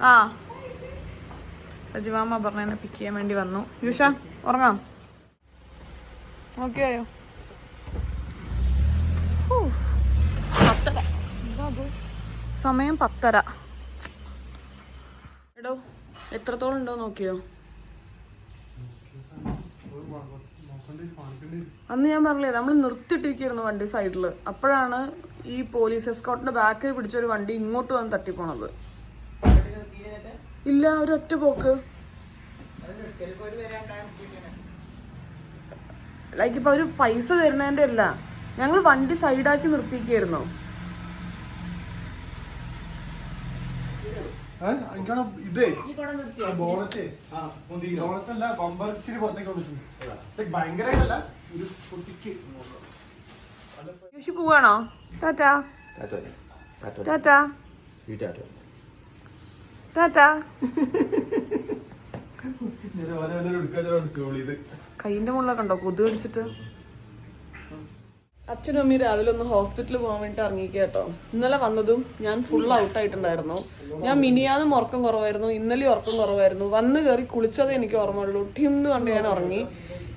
ആ സജിവാമ്മ പറഞ്ഞ എന്നെ പിക്ക് ചെയ്യാൻ വേണ്ടി വന്നു. യുഷ ഉറങ്ങാം. ഓക്കെ ആയോ? 10:30. സമയം 10:30. എടോ എത്രത്തോളം ഉണ്ടോ നോക്കിയോ? അന്ന് ഞാൻ പറഞ്ഞില്ലേ നമ്മൾ നിർത്തിയിട്ടിരിക്കുന്നു വണ്ടി സൈഡിൽ. അപ്പോഴാണ് ഈ പോലീസ് എസ്കോർട്ടിന്റെ ബാക്കിൽ പിടിച്ചൊരു വണ്ടി ഇങ്ങോട്ട് വന്ന് തട്ടിപ്പോണത്. ഇല്ല, ഒരൊറ്റ പോക്ക്. ലൈക്ക് ഇപ്പൊ ഒരു പൈസ തരുന്നതിന്റെ അല്ല, ഞങ്ങൾ വണ്ടി സൈഡാക്കി നിർത്തിക്കായിരുന്നു. പോവാണോ? ടാറ്റാ ടാറ്റാ ടാറ്റാ. കൈന്റെ മുകളിലൊക്കെ ഉണ്ടോ കൊതു കടിച്ചിട്ട്? അച്ഛനും അമ്മയും രാവിലെ ഒന്ന് ഹോസ്പിറ്റലിൽ പോകാൻ വേണ്ടിട്ട് ഇറങ്ങിക്കുക കേട്ടോ. ഇന്നലെ വന്നതും ഞാൻ ഫുൾ ഔട്ടായിട്ടുണ്ടായിരുന്നു. ഞാൻ മിനിയാതും ഉറക്കം കുറവായിരുന്നു, ഇന്നലെ ഉറക്കം കുറവായിരുന്നു. വന്ന് കയറി കുളിച്ചതേ എനിക്ക് ഓർമ്മയുള്ളൂ. ടിംന്ന് കണ്ട് ഞാൻ ഉറങ്ങി.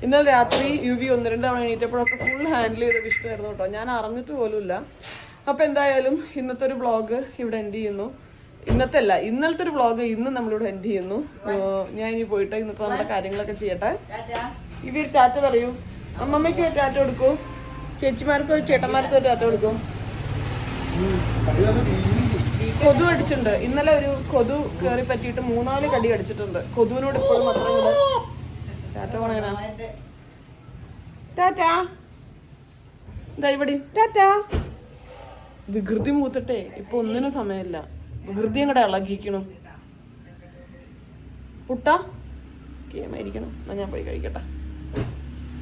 ഇന്നലെ രാത്രി യുവി 1-2 തവണ എണീറ്റപ്പോഴൊക്കെ ഫുൾ ഹാൻഡിൽ ചെയ്ത വിഷ്ണുവായിരുന്നു കേട്ടോ. ഞാൻ അറിഞ്ഞിട്ട് പോലുമില്ല. അപ്പോൾ എന്തായാലും ഇന്നത്തെ ഒരു വ്ളോഗ് ഇവിടെ എൻഡ് ചെയ്യുന്നു. ഇന്നലത്തെ ഒരു വ്ളോഗ് ഇന്ന് നമ്മളിവിടെ എൻഡ് ചെയ്യുന്നു. ഞാൻ ഇനി പോയിട്ട് ഇന്നത്തെ നമ്മുടെ കാര്യങ്ങളൊക്കെ ചെയ്യട്ടെ. ഇവർ ടാറ്റ പറയൂ. അമ്മമ്മയ്ക്ക് ഒരു ടാറ്റ കൊടുക്കൂ, ചേച്ചിമാർക്കോ ചേട്ടന്മാർക്കോ ഒരു ടാറ്റ കൊടുക്കും. കൊതു കടിച്ചിട്ടുണ്ട്. ഇന്നലെ ഒരു കൊതു കയറി പറ്റിയിട്ട് 3-4 കടി കടിച്ചിട്ടുണ്ട്. കൊതുവിനോട് ഇപ്പോഴും മാത്രം കൂടെ ടാറ്റ പോണേനാ. ടാറ്റ ഇതാ ഇവിടെ ടാറ്റ. വികൃതി മൂത്തിട്ടെ ഇപ്പൊ ഒന്നിനും സമയമില്ല. വികൃതിയും കൂടെ ഇളകിക്കണം. പുട്ട കേമായിരിക്കണം. എന്നാ ഞാൻ പോയി കഴിക്കട്ടെ.